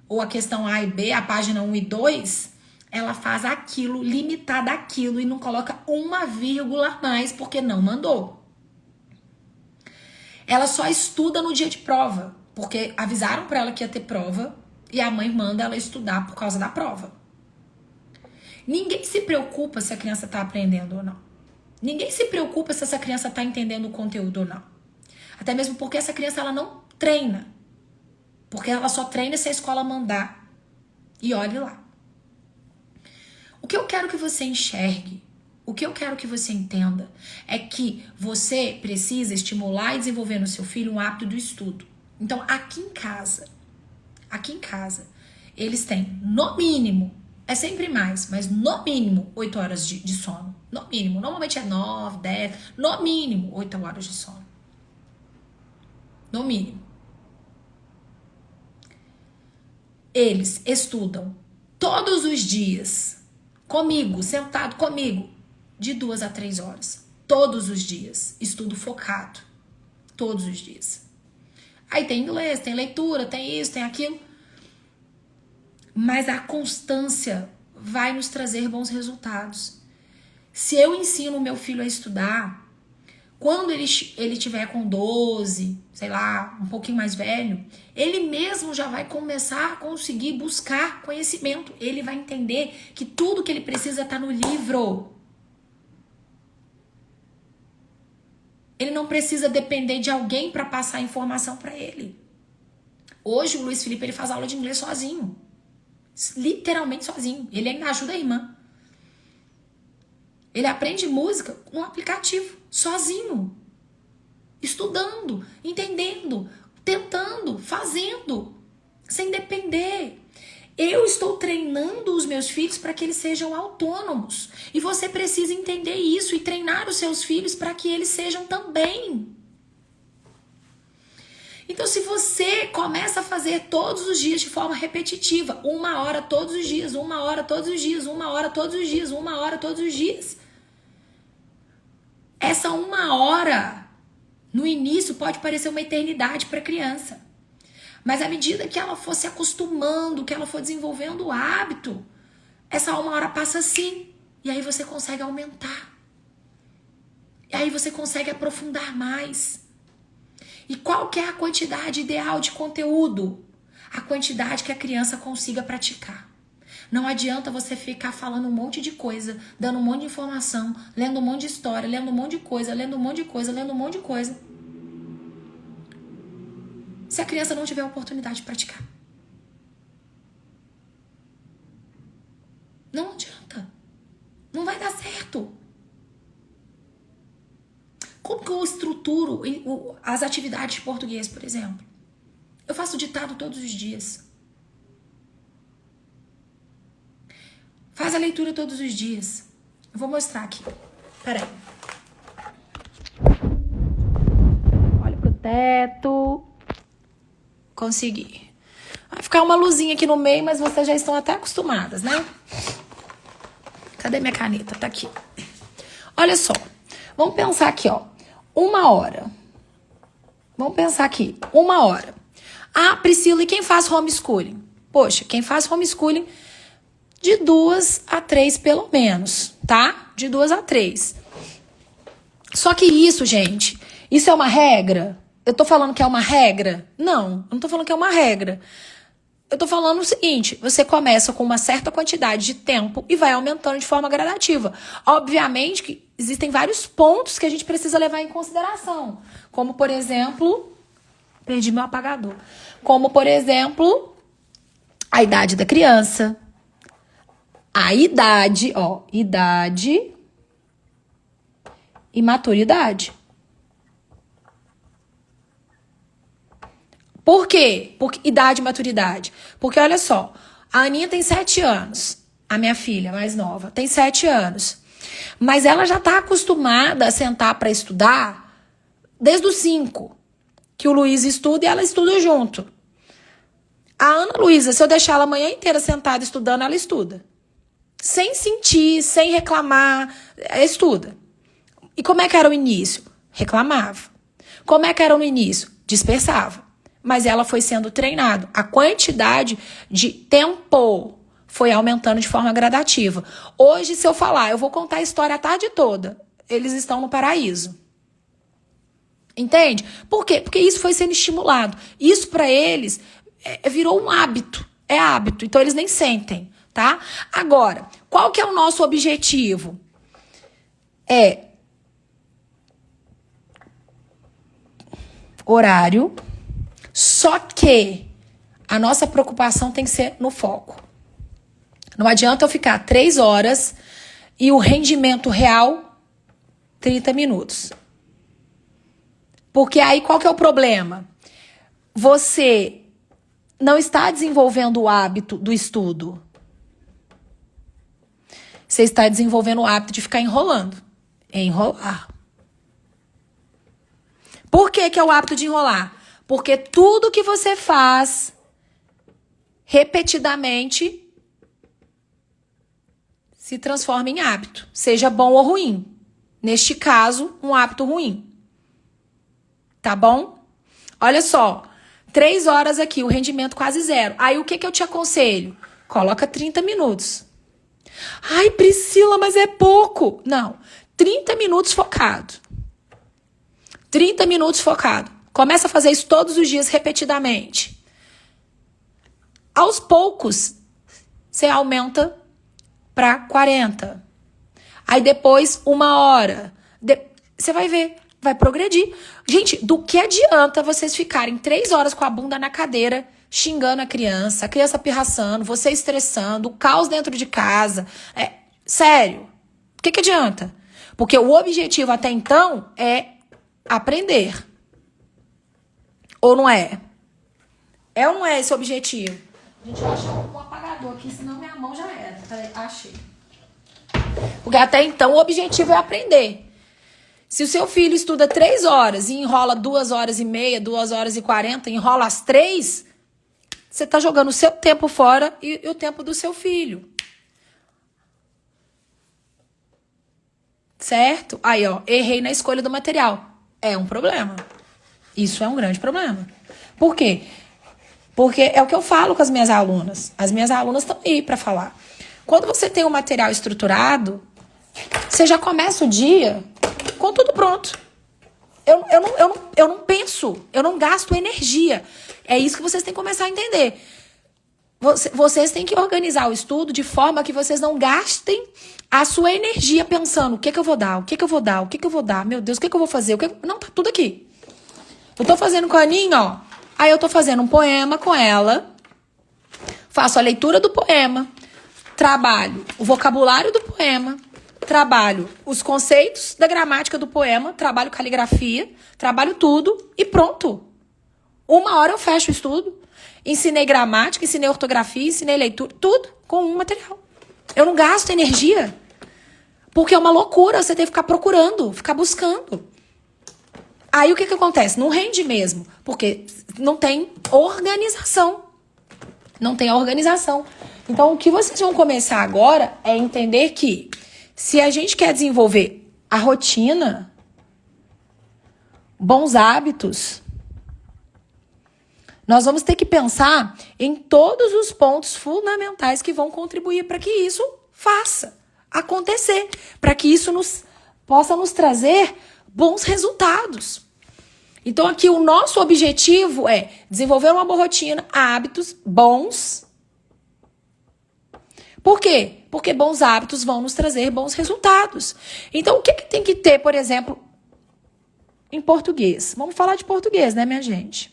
ou a questão A e B, a página 1 e 2, ela faz aquilo, limitada àquilo e não coloca uma vírgula a mais porque não mandou. Ela só estuda no dia de prova, porque avisaram para ela que ia ter prova e a mãe manda ela estudar por causa da prova. Ninguém se preocupa se a criança está aprendendo ou não. Ninguém se preocupa se essa criança está entendendo o conteúdo ou não. Até mesmo porque essa criança ela não treina. Porque ela só treina se a escola mandar. E olhe lá. O que eu quero que você enxergue, o que eu quero que você entenda, é que você precisa estimular e desenvolver no seu filho um hábito do estudo. Então, aqui em casa, eles têm, no mínimo, é sempre mais, mas no mínimo 8 horas de sono. No mínimo, normalmente é 9, 10, no mínimo 8 horas de sono. No mínimo. Eles estudam todos os dias, comigo, sentado comigo, de 2 a 3 horas. Todos os dias. Estudo focado. Todos os dias. Aí tem inglês, tem leitura, tem isso, tem aquilo. Mas a constância vai nos trazer bons resultados. Se eu ensino o meu filho a estudar, Quando ele tiver com 12, sei lá, um pouquinho mais velho, ele mesmo já vai começar a conseguir buscar conhecimento. Ele vai entender que tudo que ele precisa está no livro. Ele não precisa depender de alguém para passar a informação para ele. Hoje o Luiz Felipe ele faz aula de inglês sozinho. Literalmente sozinho. Ele ainda ajuda a irmã. Ele aprende música no aplicativo, sozinho. Estudando, entendendo, tentando, fazendo, sem depender. Eu estou treinando os meus filhos para que eles sejam autônomos. E você precisa entender isso e treinar os seus filhos para que eles sejam também. Então, se você começa a fazer todos os dias de forma repetitiva, 1 hora todos os dias, 1 hora todos os dias, 1 hora todos os dias, 1 hora todos os dias. Essa 1 hora, no início, pode parecer uma eternidade para a criança. Mas à medida que ela for se acostumando, que ela for desenvolvendo o hábito, essa 1 hora passa assim. E aí você consegue aumentar. E aí você consegue aprofundar mais. E qual que é a quantidade ideal de conteúdo? A quantidade que a criança consiga praticar. Não adianta você ficar falando um monte de coisa, dando um monte de informação, lendo um monte de história, lendo um monte de coisa, lendo um monte de coisa, lendo um monte de coisa. Se a criança não tiver a oportunidade de praticar. Não adianta. Não vai dar certo. Como que eu estruturo as atividades de português, por exemplo? Eu faço ditado todos os dias. Faz a leitura todos os dias. Eu vou mostrar aqui. Peraí. Olha pro teto. Consegui. Vai ficar uma luzinha aqui no meio, mas vocês já estão até acostumadas, né? Cadê minha caneta? Tá aqui. Olha só. Vamos pensar aqui, ó. 1 hora. Vamos pensar aqui. 1 hora. Ah, Priscila, e quem faz homeschooling? Poxa, quem faz homeschooling de 2 a 3 pelo menos, tá? De 2 a 3. Só que isso, gente, isso é uma regra? Eu tô falando que é uma regra? Não, eu não tô falando que é uma regra. Eu tô falando o seguinte, você começa com uma certa quantidade de tempo e vai aumentando de forma gradativa. Obviamente que existem vários pontos que a gente precisa levar em consideração. Como, por exemplo, perdi meu apagador. Como, por exemplo, a idade da criança. A idade, ó, idade e maturidade. Por quê? Porque idade e maturidade. Porque olha só, a Aninha tem 7 anos, a minha filha mais nova tem 7 anos. Mas ela já está acostumada a sentar para estudar desde os 5, que o Luiz estuda e ela estuda junto. A Ana Luísa, se eu deixar ela a manhã inteira sentada estudando, ela estuda. Sem sentir, sem reclamar, estuda. E como é que era o início? Reclamava. Como é que era no início? Dispersava. Mas ela foi sendo treinada. A quantidade de tempo foi aumentando de forma gradativa. Hoje, se eu falar, eu vou contar a história a tarde toda. Eles estão no paraíso. Entende? Por quê? Porque isso foi sendo estimulado. Isso para eles virou um hábito. É hábito. Então eles nem sentem, tá? Agora, qual que é o nosso objetivo? Horário. Só que a nossa preocupação tem que ser no foco. Não adianta eu ficar 3 horas e o rendimento real 30 minutos. Porque aí qual que é o problema? Você não está desenvolvendo o hábito do estudo. Você está desenvolvendo o hábito de ficar enrolando. Enrolar. Por que é o hábito de enrolar? Porque tudo que você faz repetidamente se transforma em hábito, seja bom ou ruim. Neste caso, um hábito ruim. Tá bom? Olha só, 3 horas aqui, o rendimento quase 0. Aí o que eu te aconselho? Coloca 30 minutos. Ai, Priscila, mas é pouco. Não, 30 minutos focado. 30 minutos focado. Começa a fazer isso todos os dias, repetidamente. Aos poucos, você aumenta para 40. Aí depois, 1 hora. Você vai ver, vai progredir. Gente, do que adianta vocês ficarem 3 horas com a bunda na cadeira, xingando a criança pirraçando, você estressando, o caos dentro de casa. Sério, o que adianta? Porque o objetivo até então é aprender. Ou não é? É ou não é esse o objetivo? Gente, eu vou achar um apagador aqui, senão minha mão já era. Peraí, achei. Porque até então o objetivo é aprender. Se o seu filho estuda 3 horas e enrola 2 horas e meia, 2 horas e 40, enrola as 3, você tá jogando o seu tempo fora e o tempo do seu filho. Certo? Aí, ó, errei na escolha do material. É um problema. Isso é um grande problema. Por quê? Porque é o que eu falo com as minhas alunas. As minhas alunas estão aí para falar. Quando você tem um material estruturado, você já começa o dia com tudo pronto. Eu não penso, eu não gasto energia. É isso que vocês têm que começar a entender. Vocês têm que organizar o estudo de forma que vocês não gastem a sua energia pensando o que eu vou dar, o que eu vou dar, o que eu vou dar, meu Deus, o que eu vou fazer? Não, tá tudo aqui. Eu tô fazendo com a Aninha, ó. Aí eu tô fazendo um poema com ela, faço a leitura do poema, trabalho o vocabulário do poema, trabalho os conceitos da gramática do poema, trabalho caligrafia, trabalho tudo e pronto. 1 hora eu fecho o estudo. Ensinei gramática, ensinei ortografia, ensinei leitura, tudo com um material. Eu não gasto energia, porque é uma loucura você ter que ficar procurando, ficar buscando. Aí o que acontece? Não rende mesmo, porque não tem organização. Não tem a organização. Então, o que vocês vão começar agora é entender que se a gente quer desenvolver a rotina, bons hábitos, nós vamos ter que pensar em todos os pontos fundamentais que vão contribuir para que isso faça acontecer, para que isso possa nos trazer bons resultados. Então aqui o nosso objetivo é desenvolver uma boa rotina, hábitos bons. Por quê? Porque bons hábitos vão nos trazer bons resultados. Então o que tem que ter, por exemplo, em português? Vamos falar de português, né, minha gente?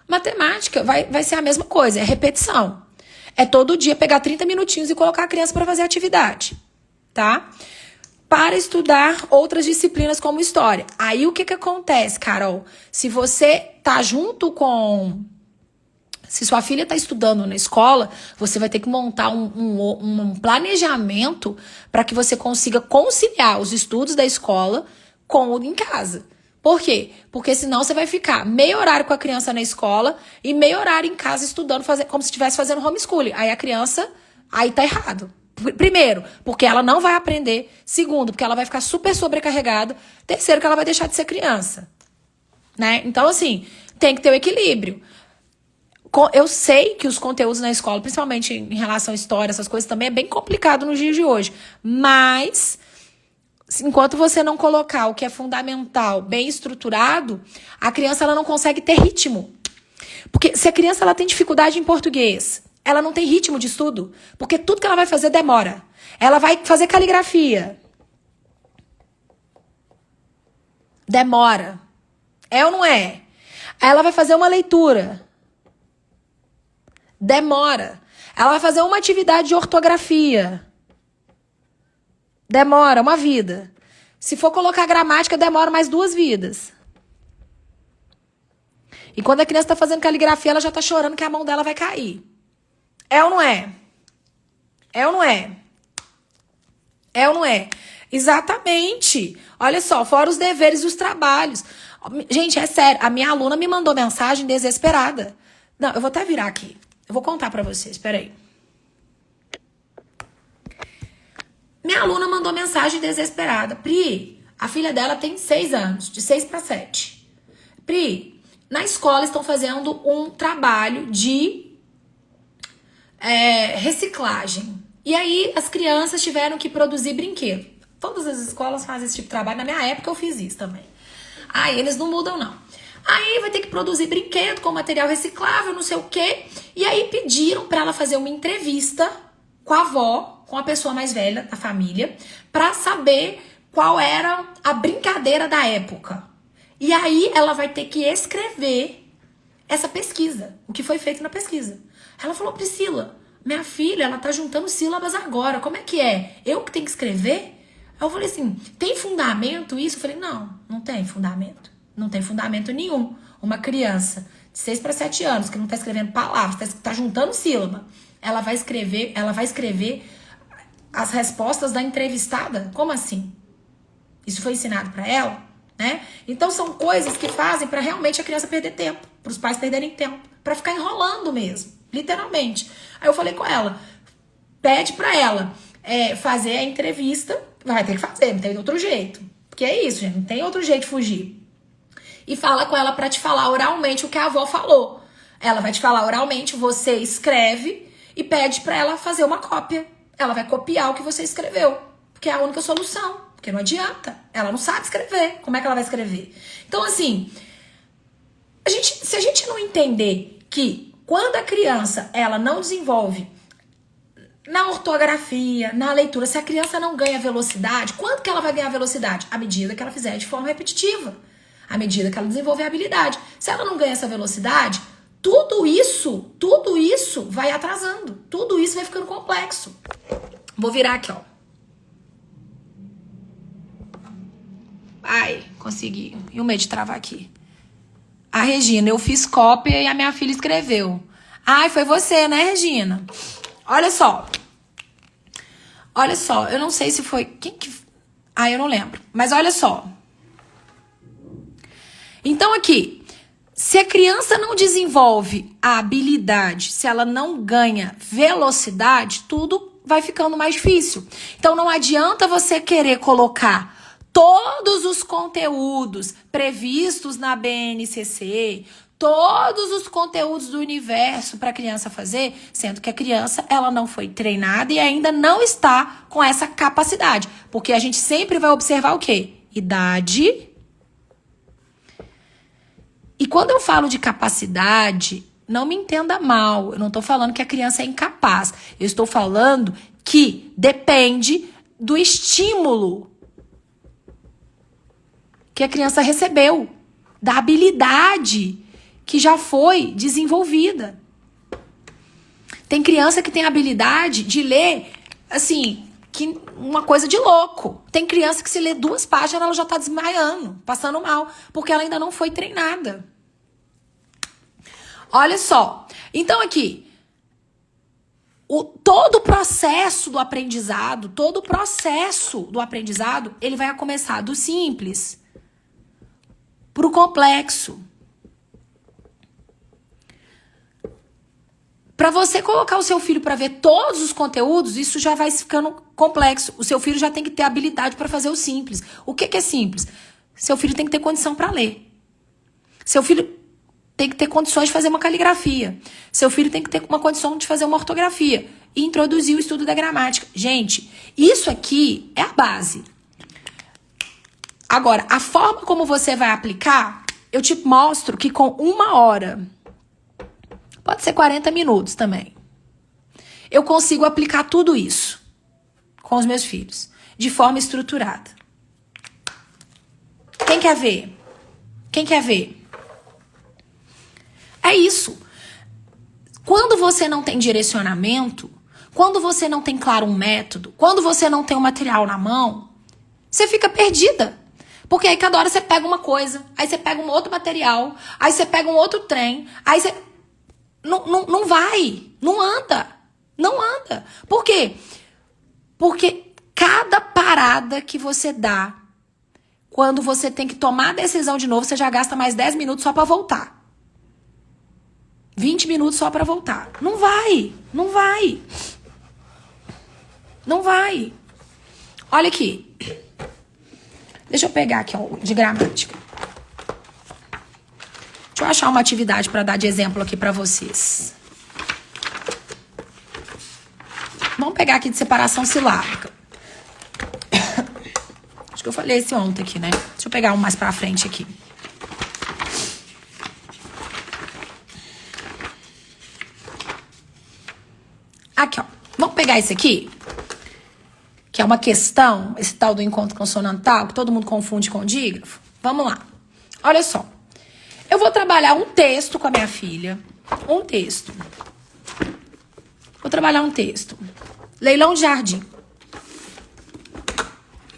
Matemática vai ser a mesma coisa, é repetição. É todo dia pegar 30 minutinhos e colocar a criança para fazer atividade, tá? Para estudar outras disciplinas como história. Aí o que acontece, Carol? Se você tá junto com... Se sua filha está estudando na escola, você vai ter que montar um planejamento para que você consiga conciliar os estudos da escola com o em casa. Por quê? Porque senão você vai ficar meio horário com a criança na escola e meio horário em casa estudando, como se estivesse fazendo homeschooling. Aí a criança, aí tá errado. Primeiro, porque ela não vai aprender. Segundo, porque ela vai ficar super sobrecarregada. Terceiro, que ela vai deixar de ser criança. Né? Então, assim, tem que ter o equilíbrio. Eu sei que os conteúdos na escola, principalmente em relação à história, essas coisas também é bem complicado nos dias de hoje. Mas... enquanto você não colocar o que é fundamental, bem estruturado, a criança ela não consegue ter ritmo. Porque se a criança ela tem dificuldade em português, ela não tem ritmo de estudo, porque tudo que ela vai fazer demora. Ela vai fazer caligrafia. Demora. É ou não é? Ela vai fazer uma leitura. Demora. Ela vai fazer uma atividade de ortografia. Demora uma vida. Se for colocar gramática, demora mais 2 vidas. E quando a criança está fazendo caligrafia, ela já está chorando que a mão dela vai cair. É ou não é? É ou não é? É ou não é? Exatamente. Olha só, fora os deveres e os trabalhos. Gente, é sério. A minha aluna me mandou mensagem desesperada. Não, eu vou até virar aqui. Eu vou contar para vocês, peraí. Minha aluna mandou mensagem desesperada. Pri, a filha dela tem 6 anos, de 6 para 7. Pri, na escola estão fazendo um trabalho de reciclagem. E aí as crianças tiveram que produzir brinquedo. Todas as escolas fazem esse tipo de trabalho. Na minha época eu fiz isso também. Aí eles não mudam, não. Aí vai ter que produzir brinquedo com material reciclável, não sei o quê. E aí pediram pra ela fazer uma entrevista com a avó, com a pessoa mais velha da família, pra saber qual era a brincadeira da época. E aí ela vai ter que escrever essa pesquisa, o que foi feito na pesquisa. Ela falou, Priscila, minha filha, ela tá juntando sílabas agora, como é que é? Eu que tenho que escrever? Aí eu falei assim, tem fundamento isso? Eu falei, não tem fundamento. Não tem fundamento nenhum. Uma criança de 6 para 7 anos que não tá escrevendo palavras, tá juntando sílaba, ela vai escrever as respostas da entrevistada? Como assim? Isso foi ensinado para ela, né? Então são coisas que fazem para realmente a criança perder tempo, para os pais perderem tempo, para ficar enrolando mesmo, literalmente. Aí eu falei com ela, pede para ela fazer a entrevista, vai ter que fazer, não tem outro jeito, porque é isso, gente, não tem outro jeito de fugir. E fala com ela para te falar oralmente o que a avó falou. Ela vai te falar oralmente, você escreve e pede para ela fazer uma cópia. Ela vai copiar o que você escreveu, porque é a única solução. Porque não adianta. Ela não sabe escrever. Como é que ela vai escrever? Então, assim, se a gente não entender que quando a criança ela não desenvolve na ortografia, na leitura, se a criança não ganha velocidade, quando que ela vai ganhar velocidade? À medida que ela fizer de forma repetitiva. À medida que ela desenvolver a habilidade. Se ela não ganha essa velocidade, tudo isso vai atrasando. Tudo isso vai ficando complexo. Vou virar aqui, ó. Ai, consegui. E o medo de travar aqui. A Regina, eu fiz cópia e a minha filha escreveu. Ai, foi você, né, Regina? Olha só. Olha só, eu não sei se foi... Quem que... Ah, eu não lembro. Mas olha só. Então aqui, se a criança não desenvolve a habilidade, se ela não ganha velocidade, tudo vai ficando mais difícil. Então não adianta você querer colocar todos os conteúdos previstos na BNCC, todos os conteúdos do universo para a criança fazer, sendo que a criança ela não foi treinada e ainda não está com essa capacidade. Porque a gente sempre vai observar o quê? Idade. E quando eu falo de capacidade, não me entenda mal. Eu não estou falando que a criança é incapaz. Eu estou falando que depende do estímulo que a criança recebeu, da habilidade que já foi desenvolvida. Tem criança que tem habilidade de ler, assim, que uma coisa de louco. Tem criança que se lê 2 páginas, ela já tá desmaiando, passando mal, porque ela ainda não foi treinada. Olha só. Então aqui, todo o processo do aprendizado, ele vai começar do simples pro complexo. Para você colocar o seu filho para ver todos os conteúdos, isso já vai ficando complexo. O seu filho já tem que ter habilidade para fazer o simples. O que é simples? Seu filho tem que ter condição para ler. Seu filho tem que ter condições de fazer uma caligrafia. Seu filho tem que ter uma condição de fazer uma ortografia. E introduzir o estudo da gramática. Gente, isso aqui é a base. Agora, a forma como você vai aplicar, eu te mostro que com 1 hora... Pode ser 40 minutos também. Eu consigo aplicar tudo isso com os meus filhos, de forma estruturada. Quem quer ver? Quem quer ver? É isso. Quando você não tem direcionamento, quando você não tem claro um método, quando você não tem um material na mão, você fica perdida. Porque aí cada hora você pega uma coisa, aí você pega um outro material, aí você pega um outro trem, aí você... Não vai, não anda. Por quê? Porque cada parada que você dá, quando você tem que tomar a decisão de novo, você já gasta mais 10 minutos só pra voltar. 20 minutos só pra voltar. Não vai. Olha aqui. Deixa eu pegar aqui, ó, de gramática. Deixa eu achar uma atividade para dar de exemplo aqui para vocês. Vamos pegar aqui de separação silábica. Acho que eu falei esse ontem aqui, né? Deixa eu pegar um mais pra frente aqui. Aqui, ó. Vamos pegar esse aqui, que é uma questão, esse tal do encontro consonantal, que todo mundo confunde com dígrafo. Vamos lá. Olha só. Eu vou trabalhar um texto com a minha filha. Um texto. Vou trabalhar um texto. Leilão de jardim.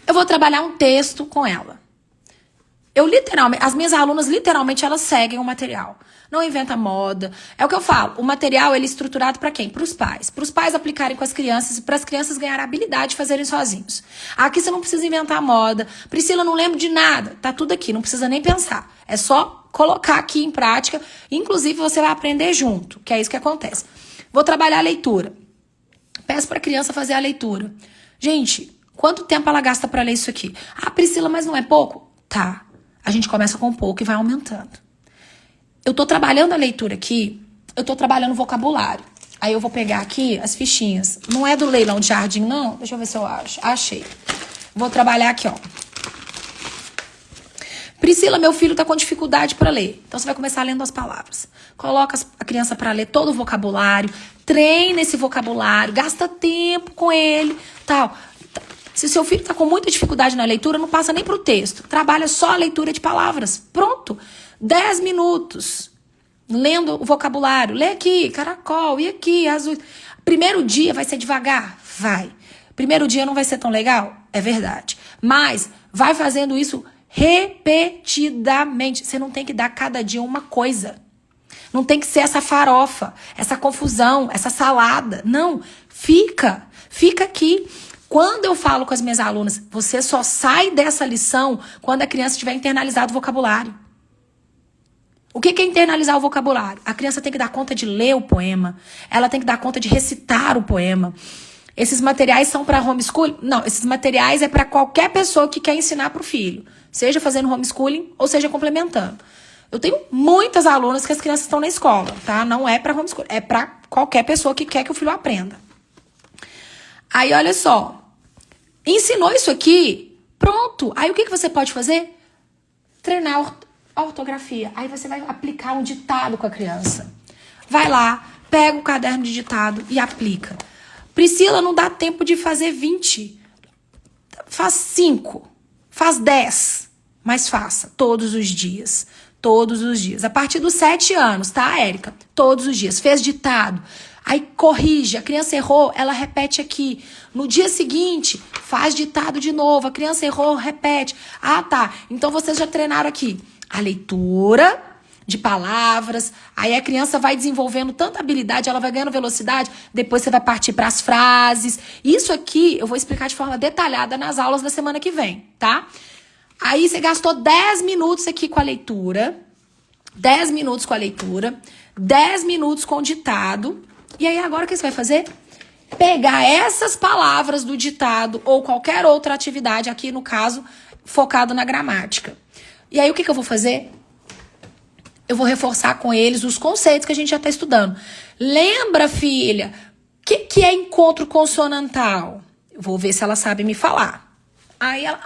Eu vou trabalhar um texto com ela. As minhas alunas, literalmente, elas seguem o material. Não inventa moda. É o que eu falo. O material, ele é estruturado para quem? Para os pais. Para os pais aplicarem com as crianças e para as crianças ganharem a habilidade de fazerem sozinhos. Aqui você não precisa inventar moda. Priscila, não lembro de nada. Tá tudo aqui, não precisa nem pensar. É só colocar aqui em prática. Inclusive, você vai aprender junto, que é isso que acontece. Vou trabalhar a leitura. Peço para a criança fazer a leitura. Gente, quanto tempo ela gasta para ler isso aqui? Ah, Priscila, mas não é pouco? Tá. A gente começa com pouco e vai aumentando. Eu tô trabalhando a leitura aqui, eu tô trabalhando o vocabulário. Aí eu vou pegar aqui as fichinhas. Não é do leilão de jardim, não? Deixa eu ver se eu acho. Achei. Vou trabalhar aqui, ó. Priscila, meu filho tá com dificuldade para ler. Então você vai começar lendo as palavras. Coloca a criança para ler todo o vocabulário, treina esse vocabulário, gasta tempo com ele, tal. Se o seu filho tá com muita dificuldade na leitura, não passa nem pro texto. Trabalha só a leitura de palavras. Pronto. 10 minutos lendo o vocabulário. Lê aqui, caracol, e aqui, azul. Primeiro dia vai ser devagar? Vai. Primeiro dia não vai ser tão legal? É verdade. Mas vai fazendo isso repetidamente. Você não tem que dar cada dia uma coisa. Não tem que ser essa farofa, essa confusão, essa salada. Não. Fica aqui. Quando eu falo com as minhas alunas, você só sai dessa lição quando a criança tiver internalizado o vocabulário. O que é internalizar o vocabulário? A criança tem que dar conta de ler o poema. Ela tem que dar conta de recitar o poema. Esses materiais são para homeschooling? Não, esses materiais é para qualquer pessoa que quer ensinar para o filho. Seja fazendo homeschooling ou seja complementando. Eu tenho muitas alunas que as crianças estão na escola, tá? Não é para homeschooling, é para qualquer pessoa que quer que o filho aprenda. Aí, olha só. Ensinou isso aqui? Pronto. Aí, o que você pode fazer? Treinar a ortografia. Aí, você vai aplicar um ditado com a criança. Vai lá, pega o caderno de ditado e aplica. Priscila, não dá tempo de fazer 20. Faz 5. Faz 10. Mas faça. Todos os dias. Todos os dias. A partir dos 7 anos, tá, Érica? Todos os dias. Fez ditado. Aí corrige, a criança errou, ela repete aqui. No dia seguinte, faz ditado de novo. A criança errou, repete. Ah, tá. Então vocês já treinaram aqui a leitura de palavras. Aí a criança vai desenvolvendo tanta habilidade, ela vai ganhando velocidade. Depois você vai partir para as frases. Isso aqui eu vou explicar de forma detalhada nas aulas da semana que vem, tá? Aí você gastou 10 minutos aqui com a leitura. 10 minutos com a leitura. 10 minutos com o ditado. E aí agora o que você vai fazer? Pegar essas palavras do ditado ou qualquer outra atividade, aqui no caso, focado na gramática. E aí o que eu vou fazer? Eu vou reforçar com eles os conceitos que a gente já está estudando. Lembra, filha, o que é encontro consonantal? Eu vou ver se ela sabe me falar. Aí ela,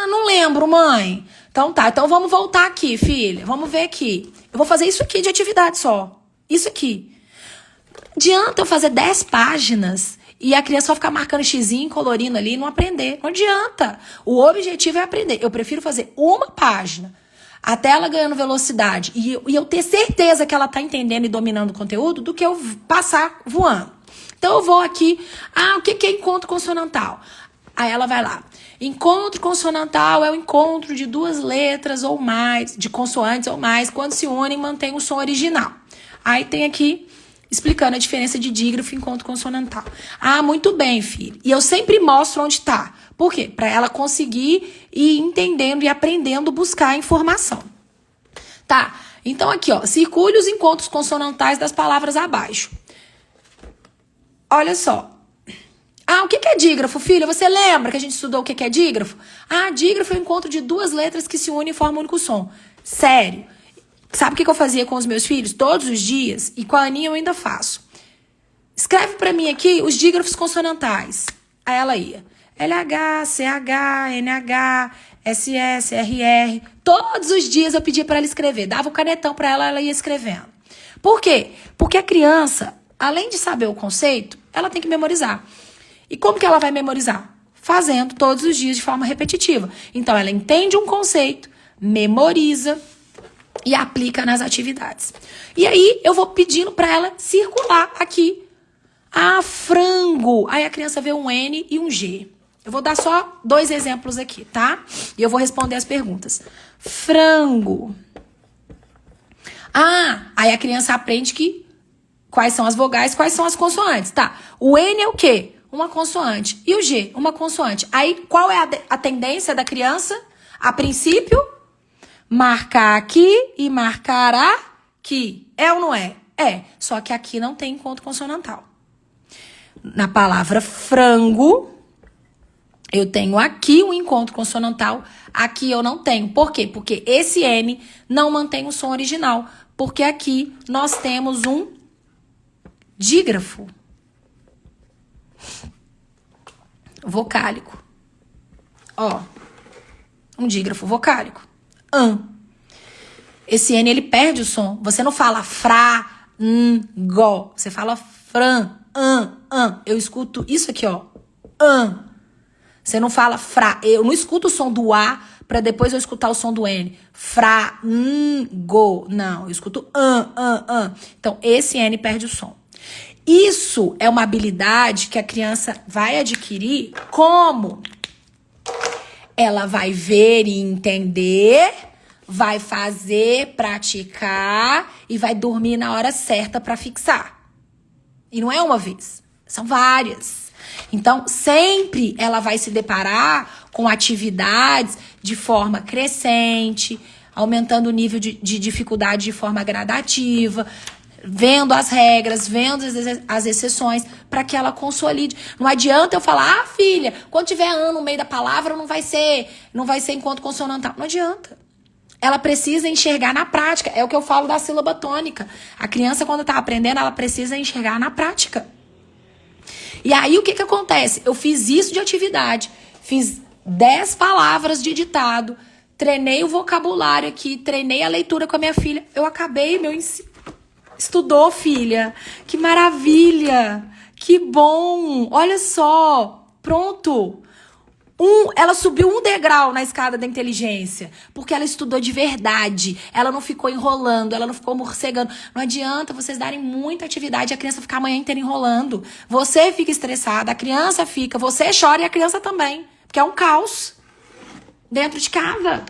não lembro, mãe. Então tá, então vamos voltar aqui, filha. Vamos ver aqui. Eu vou fazer isso aqui de atividade só. Isso aqui. Adianta eu fazer 10 páginas e a criança só ficar marcando xizinho, colorindo ali e não aprender. Não adianta. O objetivo é aprender. Eu prefiro fazer uma página até ela ganhando velocidade e eu ter certeza que ela tá entendendo e dominando o conteúdo do que eu passar voando. Então eu vou aqui, o que é encontro consonantal? Aí ela vai lá. Encontro consonantal é o encontro de 2 letras ou mais, de consoantes ou mais, quando se unem e mantém o som original. Aí tem aqui explicando a diferença de dígrafo e encontro consonantal. Muito bem, filho. E eu sempre mostro onde tá. Por quê? Para ela conseguir ir entendendo e aprendendo buscar a informação. Tá? Então aqui, ó, circule os encontros consonantais das palavras abaixo. Olha só. O que é dígrafo, filha? Você lembra que a gente estudou o que é dígrafo? Dígrafo é o encontro de 2 letras que se unem e formam um único som. Sério. Sabe o que eu fazia com os meus filhos todos os dias? E com a Aninha eu ainda faço. Escreve pra mim aqui os dígrafos consonantais. Aí ela ia. LH, CH, NH, SS, RR. Todos os dias eu pedia pra ela escrever. Dava o canetão pra ela, ela ia escrevendo. Por quê? Porque a criança, além de saber o conceito, ela tem que memorizar. E como que ela vai memorizar? Fazendo todos os dias de forma repetitiva. Então, ela entende um conceito, memoriza e aplica nas atividades. E aí, eu vou pedindo para ela circular aqui. Ah, frango. Aí a criança vê um N e um G. Eu vou dar só 2 exemplos aqui, tá? E eu vou responder as perguntas. Frango. Ah, aí a criança aprende que quais são as vogais, quais são as consoantes. Tá, o N é o quê? Uma consoante. E o G? Uma consoante. Aí, qual é a tendência da criança? A princípio, marcar aqui e marcar aqui. É ou não é? É. Só que aqui não tem encontro consonantal. Na palavra frango, eu tenho aqui um encontro consonantal. Aqui eu não tenho. Por quê? Porque esse N não mantém o som original. Porque aqui nós temos um dígrafo vocálico. Ó, um dígrafo vocálico. Esse N, ele perde o som. Você não fala fra, go. Você fala fran, Eu escuto isso aqui, ó. Você não fala fra. Eu não escuto o som do A para depois eu escutar o som do N. Fra, go. Não, eu escuto Então, esse N perde o som. Isso é uma habilidade que a criança vai adquirir como? Ela vai ver e entender, vai fazer, praticar e vai dormir na hora certa para fixar. E não é uma vez, são várias. Então, sempre ela vai se deparar com atividades de forma crescente, aumentando o nível de dificuldade de forma gradativa, vendo as regras, vendo as exceções, para que ela consolide. Não adianta eu falar, filha, quando tiver ano no meio da palavra, não vai ser encontro consonantal. Não adianta. Ela precisa enxergar na prática. É o que eu falo da sílaba tônica. A criança, quando está aprendendo, ela precisa enxergar na prática. E aí, o que acontece? Eu fiz isso de atividade. Fiz 10 palavras de ditado. Treinei o vocabulário aqui. Treinei a leitura com a minha filha. Eu acabei meu ensino. Estudou, filha. Que maravilha. Que bom. Olha só. Pronto. Ela subiu um degrau na escada da inteligência, porque ela estudou de verdade. Ela não ficou enrolando, ela não ficou morcegando. Não adianta vocês darem muita atividade e a criança ficar a manhã inteira enrolando. Você fica estressada, a criança fica, você chora e a criança também. Porque é um caos dentro de casa.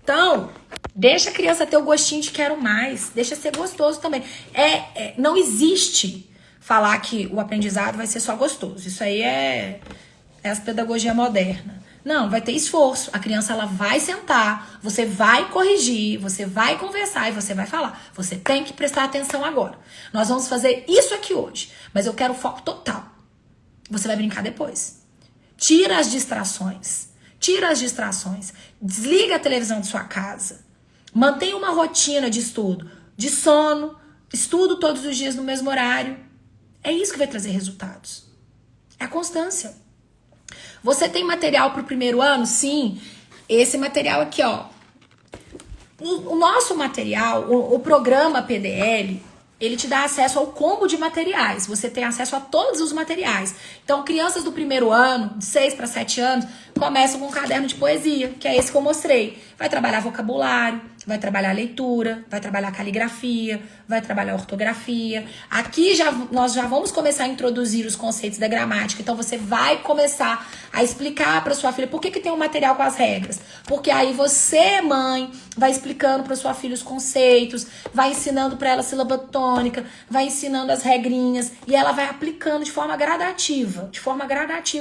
Então, deixa a criança ter o gostinho de quero mais. Deixa ser gostoso também. Não existe falar que o aprendizado vai ser só gostoso. Isso aí é as pedagogia moderna. Não, vai ter esforço. A criança, ela vai sentar, você vai corrigir, você vai conversar e você vai falar. Você tem que prestar atenção agora. Nós vamos fazer isso aqui hoje, mas eu quero foco total. Você vai brincar depois. Tira as distrações. Desliga a televisão de sua casa. Mantenha uma rotina de estudo, de sono, estudo todos os dias no mesmo horário. É isso que vai trazer resultados. É a constância. Você tem material para o primeiro ano? Sim. Esse material aqui, ó. O nosso material, o programa PDL, ele te dá acesso ao combo de materiais. Você tem acesso a todos os materiais. Então, crianças do primeiro ano, de 6 para 7 anos, começam com um caderno de poesia, que é esse que eu mostrei. Vai trabalhar vocabulário, vai trabalhar leitura, vai trabalhar caligrafia, vai trabalhar ortografia. Aqui nós já vamos começar a introduzir os conceitos da gramática. Então, você vai começar a explicar para sua filha por que tem um material com as regras. Porque aí você, mãe, vai explicando para sua filha os conceitos, vai ensinando para ela a sílaba tônica, vai ensinando as regrinhas e ela vai aplicando de forma gradativa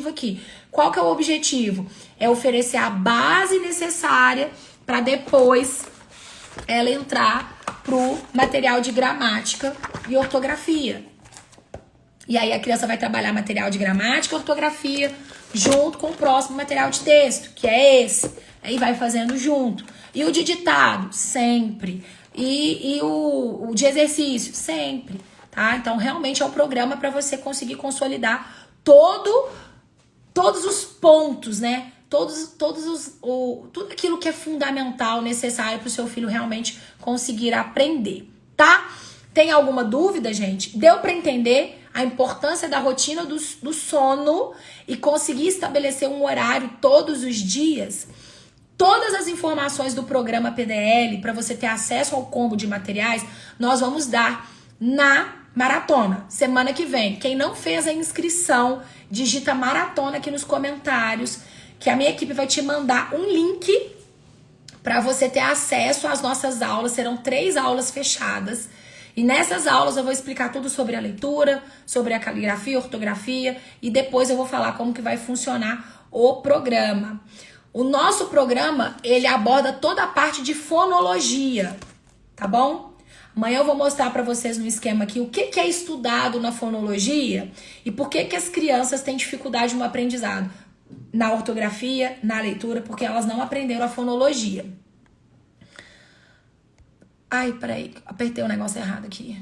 aqui. Qual que é o objetivo? É oferecer a base necessária para depois ela entrar pro material de gramática e ortografia. E aí a criança vai trabalhar material de gramática e ortografia junto com o próximo material de texto, que é esse. Aí vai fazendo junto. E o de ditado? Sempre. E o de exercício? Sempre. Tá? Então, realmente é um programa para você conseguir consolidar todos os pontos, né? Tudo aquilo que é fundamental, necessário para o seu filho realmente conseguir aprender, tá? Tem alguma dúvida, gente? Deu para entender a importância da rotina do sono e conseguir estabelecer um horário todos os dias? Todas as informações do programa PDL, para você ter acesso ao combo de materiais, nós vamos dar na maratona, semana que vem. Quem não fez a inscrição, digita maratona aqui nos comentários, que a minha equipe vai te mandar um link para você ter acesso às nossas aulas. Serão 3 aulas fechadas. E nessas aulas eu vou explicar tudo sobre a leitura, sobre a caligrafia, ortografia, e depois eu vou falar como que vai funcionar o programa. O nosso programa, ele aborda toda a parte de fonologia, tá bom? Amanhã eu vou mostrar para vocês no esquema aqui o que é estudado na fonologia e por que as crianças têm dificuldade no aprendizado, na ortografia, na leitura, porque elas não aprenderam a fonologia. Ai, peraí, apertei o negócio errado aqui.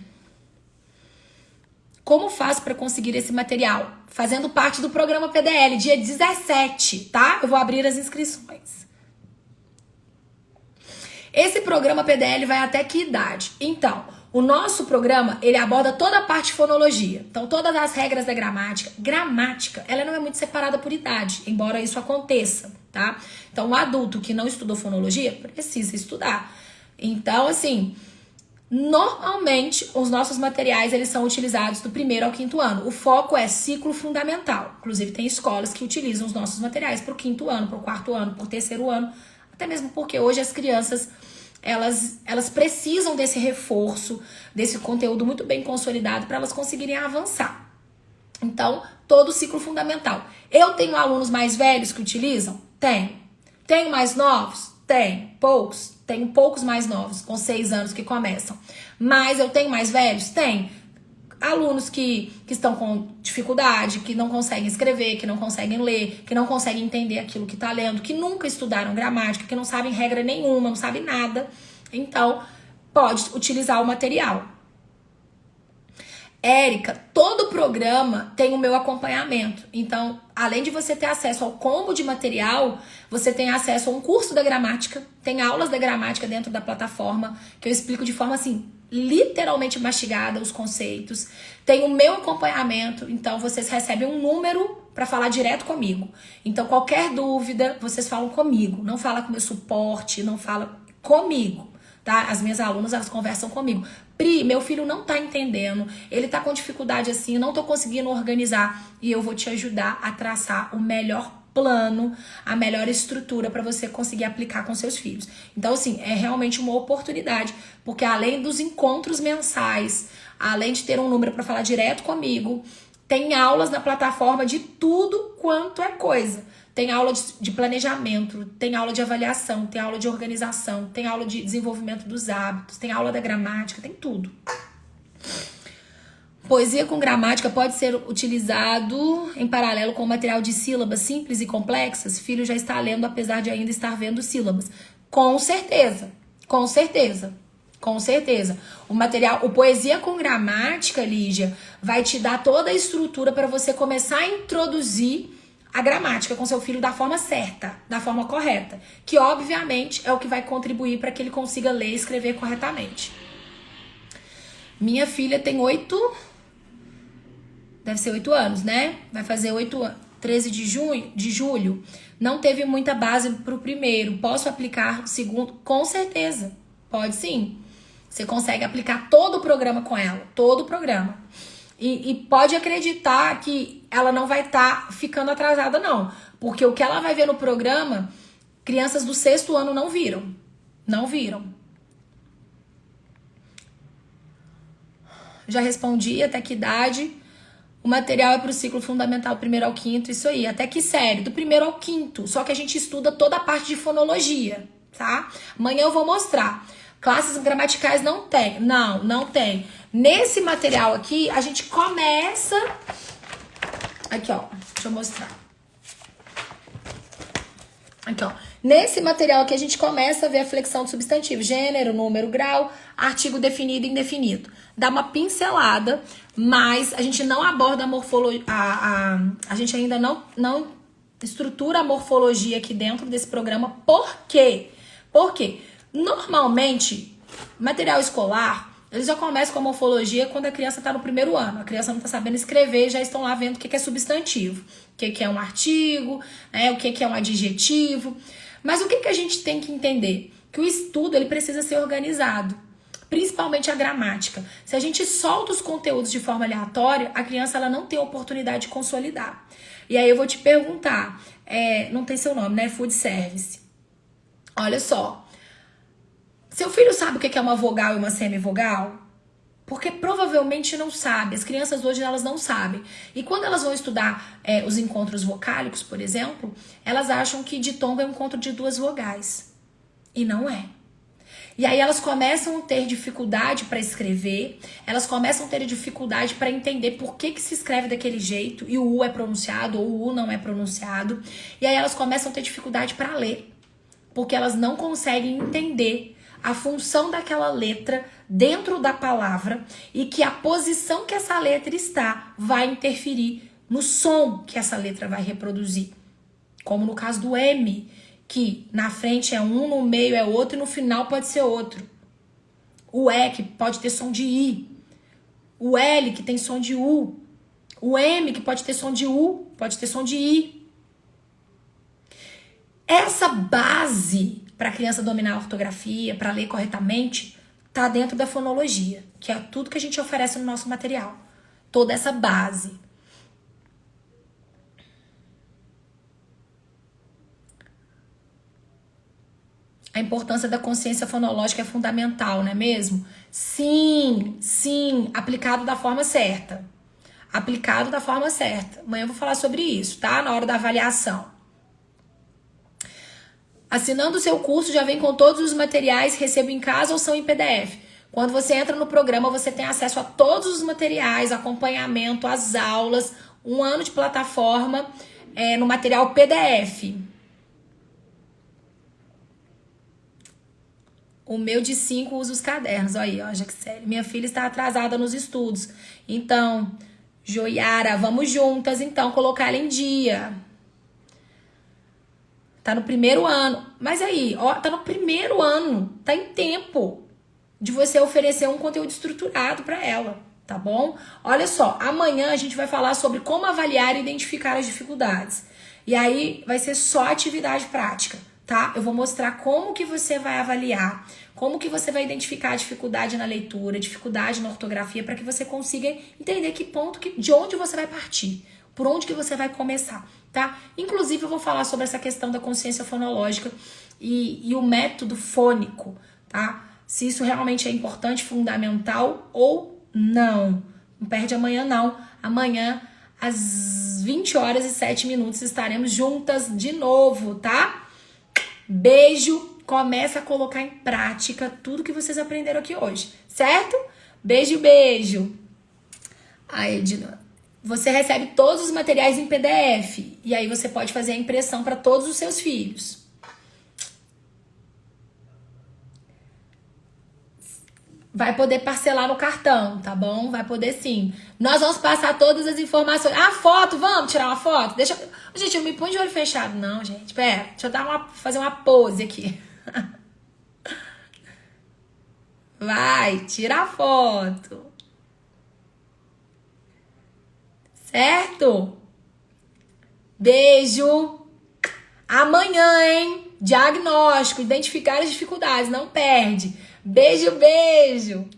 Como faço para conseguir esse material? Fazendo parte do programa PDL, dia 17, tá? Eu vou abrir as inscrições. Esse programa PDL vai até que idade? Então, o nosso programa, ele aborda toda a parte de fonologia. Então, todas as regras da gramática. Gramática, ela não é muito separada por idade, embora isso aconteça, tá? Então, o adulto que não estudou fonologia precisa estudar. Então, assim, normalmente os nossos materiais eles são utilizados do 1º ao 5º ano. O foco é ciclo fundamental. Inclusive, tem escolas que utilizam os nossos materiais para o 5º ano, para o 4º ano, para o 3º ano. Até mesmo porque hoje as crianças elas precisam desse reforço, desse conteúdo muito bem consolidado para elas conseguirem avançar. Então, todo o ciclo fundamental. Eu tenho alunos mais velhos que utilizam? Tenho. Tenho mais novos? Tenho. Poucos. Tenho poucos mais novos, com 6 anos que começam. Mas eu tenho mais velhos? Tenho. Alunos que estão com dificuldade, que não conseguem escrever, que não conseguem ler, que não conseguem entender aquilo que está lendo, que nunca estudaram gramática, que não sabem regra nenhuma, não sabem nada. Então, pode utilizar o material. Érica, todo programa tem o meu acompanhamento. Então, além de você ter acesso ao combo de material, você tem acesso a um curso da gramática, tem aulas da gramática dentro da plataforma, que eu explico de forma assim, literalmente mastigada os conceitos. Tem o meu acompanhamento, então vocês recebem um número para falar direto comigo. Então, qualquer dúvida, vocês falam comigo. Não fala com o meu suporte, não fala comigo, tá? As minhas alunas, elas conversam comigo. Pri, meu filho não tá entendendo, ele tá com dificuldade assim, não tô conseguindo organizar, e eu vou te ajudar a traçar o melhor plano, a melhor estrutura para você conseguir aplicar com seus filhos. Então, assim, é realmente uma oportunidade, porque além dos encontros mensais, além de ter um número para falar direto comigo, tem aulas na plataforma de tudo quanto é coisa. Tem aula de planejamento, tem aula de avaliação, tem aula de organização, tem aula de desenvolvimento dos hábitos, tem aula da gramática, tem tudo. Poesia com gramática pode ser utilizado em paralelo com material de sílabas simples e complexas? Filho já está lendo, apesar de ainda estar vendo sílabas. Com certeza, com certeza, com certeza. O poesia com gramática, Lígia, vai te dar toda a estrutura para você começar a introduzir a gramática com seu filho da forma certa, da forma correta, que obviamente é o que vai contribuir para que ele consiga ler e escrever corretamente. Minha filha tem 8, deve ser 8 anos, né? Vai fazer 8 anos, 13 de julho. Não teve muita base pro primeiro. Posso aplicar o segundo? Com certeza, pode sim. Você consegue aplicar todo o programa com ela, todo o programa. E pode acreditar que ela não vai estar ficando atrasada, não. Porque o que ela vai ver no programa, crianças do 6º ano não viram. Não viram. Já respondi até que idade. O material é para o ciclo fundamental 1º ao 5º, isso aí. Até que série? Do 1º ao 5º. Só que a gente estuda toda a parte de fonologia, tá? Amanhã eu vou mostrar. Classes gramaticais não tem. Não tem. Nesse material aqui, a gente começa... Aqui, ó. Deixa eu mostrar. Aqui, ó. Nesse material aqui, a gente começa a ver a flexão do substantivo. Gênero, número, grau, artigo definido e indefinido. Dá uma pincelada, mas a gente não aborda a morfologia... A gente ainda não estrutura a morfologia aqui dentro desse programa. Por quê? Por quê? Normalmente, material escolar, Eles já começam com a morfologia quando a criança está no primeiro ano. A criança não está sabendo escrever, já estão lá vendo o que é substantivo, o que é um artigo, né, o que é um adjetivo. Mas o que a gente tem que entender? Que o estudo ele precisa ser organizado, principalmente a gramática. Se a gente solta os conteúdos de forma aleatória, a criança ela não tem oportunidade de consolidar. E aí eu vou te perguntar, não tem seu nome, né? Food Service. Olha só. Seu filho sabe o que é uma vogal e uma semivogal? Porque provavelmente não sabe. As crianças hoje elas não sabem. E quando elas vão estudar os encontros vocálicos, por exemplo, elas acham que ditongo é um encontro de 2 vogais. E não é. E aí elas começam a ter dificuldade para escrever, elas começam a ter dificuldade para entender por que se escreve daquele jeito e o U é pronunciado ou o U não é pronunciado. E aí elas começam a ter dificuldade para ler, porque elas não conseguem entender a função daquela letra dentro da palavra e que a posição que essa letra está vai interferir no som que essa letra vai reproduzir. Como no caso do M, que na frente é um, no meio é outro e no final pode ser outro. O E, que pode ter som de I. O L, que tem som de U. O M, que pode ter som de U, pode ter som de I. Essa base para a criança dominar a ortografia, para ler corretamente, tá dentro da fonologia, que é tudo que a gente oferece no nosso material. Toda essa base. A importância da consciência fonológica é fundamental, não é mesmo? Sim, sim, aplicado da forma certa. Aplicado da forma certa. Amanhã eu vou falar sobre isso, tá? Na hora da avaliação. Assinando o seu curso, já vem com todos os materiais, recebo em casa ou são em PDF. Quando você entra no programa, você tem acesso a todos os materiais, acompanhamento, as aulas, 1 ano de plataforma no material PDF. O meu de 5 usa os cadernos. Olha aí, ó, Jaxele. Minha filha está atrasada nos estudos. Então, Joiara, vamos juntas, então, colocar ela em dia. Tá no primeiro ano. Mas aí, ó, tá no primeiro ano. Tá em tempo de você oferecer um conteúdo estruturado para ela, tá bom? Olha só, amanhã a gente vai falar sobre como avaliar e identificar as dificuldades. E aí vai ser só atividade prática, tá? Eu vou mostrar como que você vai avaliar, como que você vai identificar a dificuldade na leitura, dificuldade na ortografia, para que você consiga entender que ponto, de onde você vai partir. Por onde que você vai começar, tá? Inclusive, eu vou falar sobre essa questão da consciência fonológica e o método fônico, tá? Se isso realmente é importante, fundamental ou não. Não perde amanhã, não. Amanhã, às 20h07, estaremos juntas de novo, tá? Beijo. Começa a colocar em prática tudo que vocês aprenderam aqui hoje, certo? Beijo, beijo. Aí, Edna. Você recebe todos os materiais em PDF. E aí você pode fazer a impressão para todos os seus filhos. Vai poder parcelar no cartão, tá bom? Vai poder sim. Nós vamos passar todas as informações. Ah, foto, vamos tirar uma foto? Deixa. Gente, eu me ponho de olho fechado. Não, gente. Pera, deixa eu fazer uma pose aqui. Vai, tira a foto. Certo? Beijo. Amanhã, hein? Diagnóstico, identificar as dificuldades, não perde. Beijo, beijo.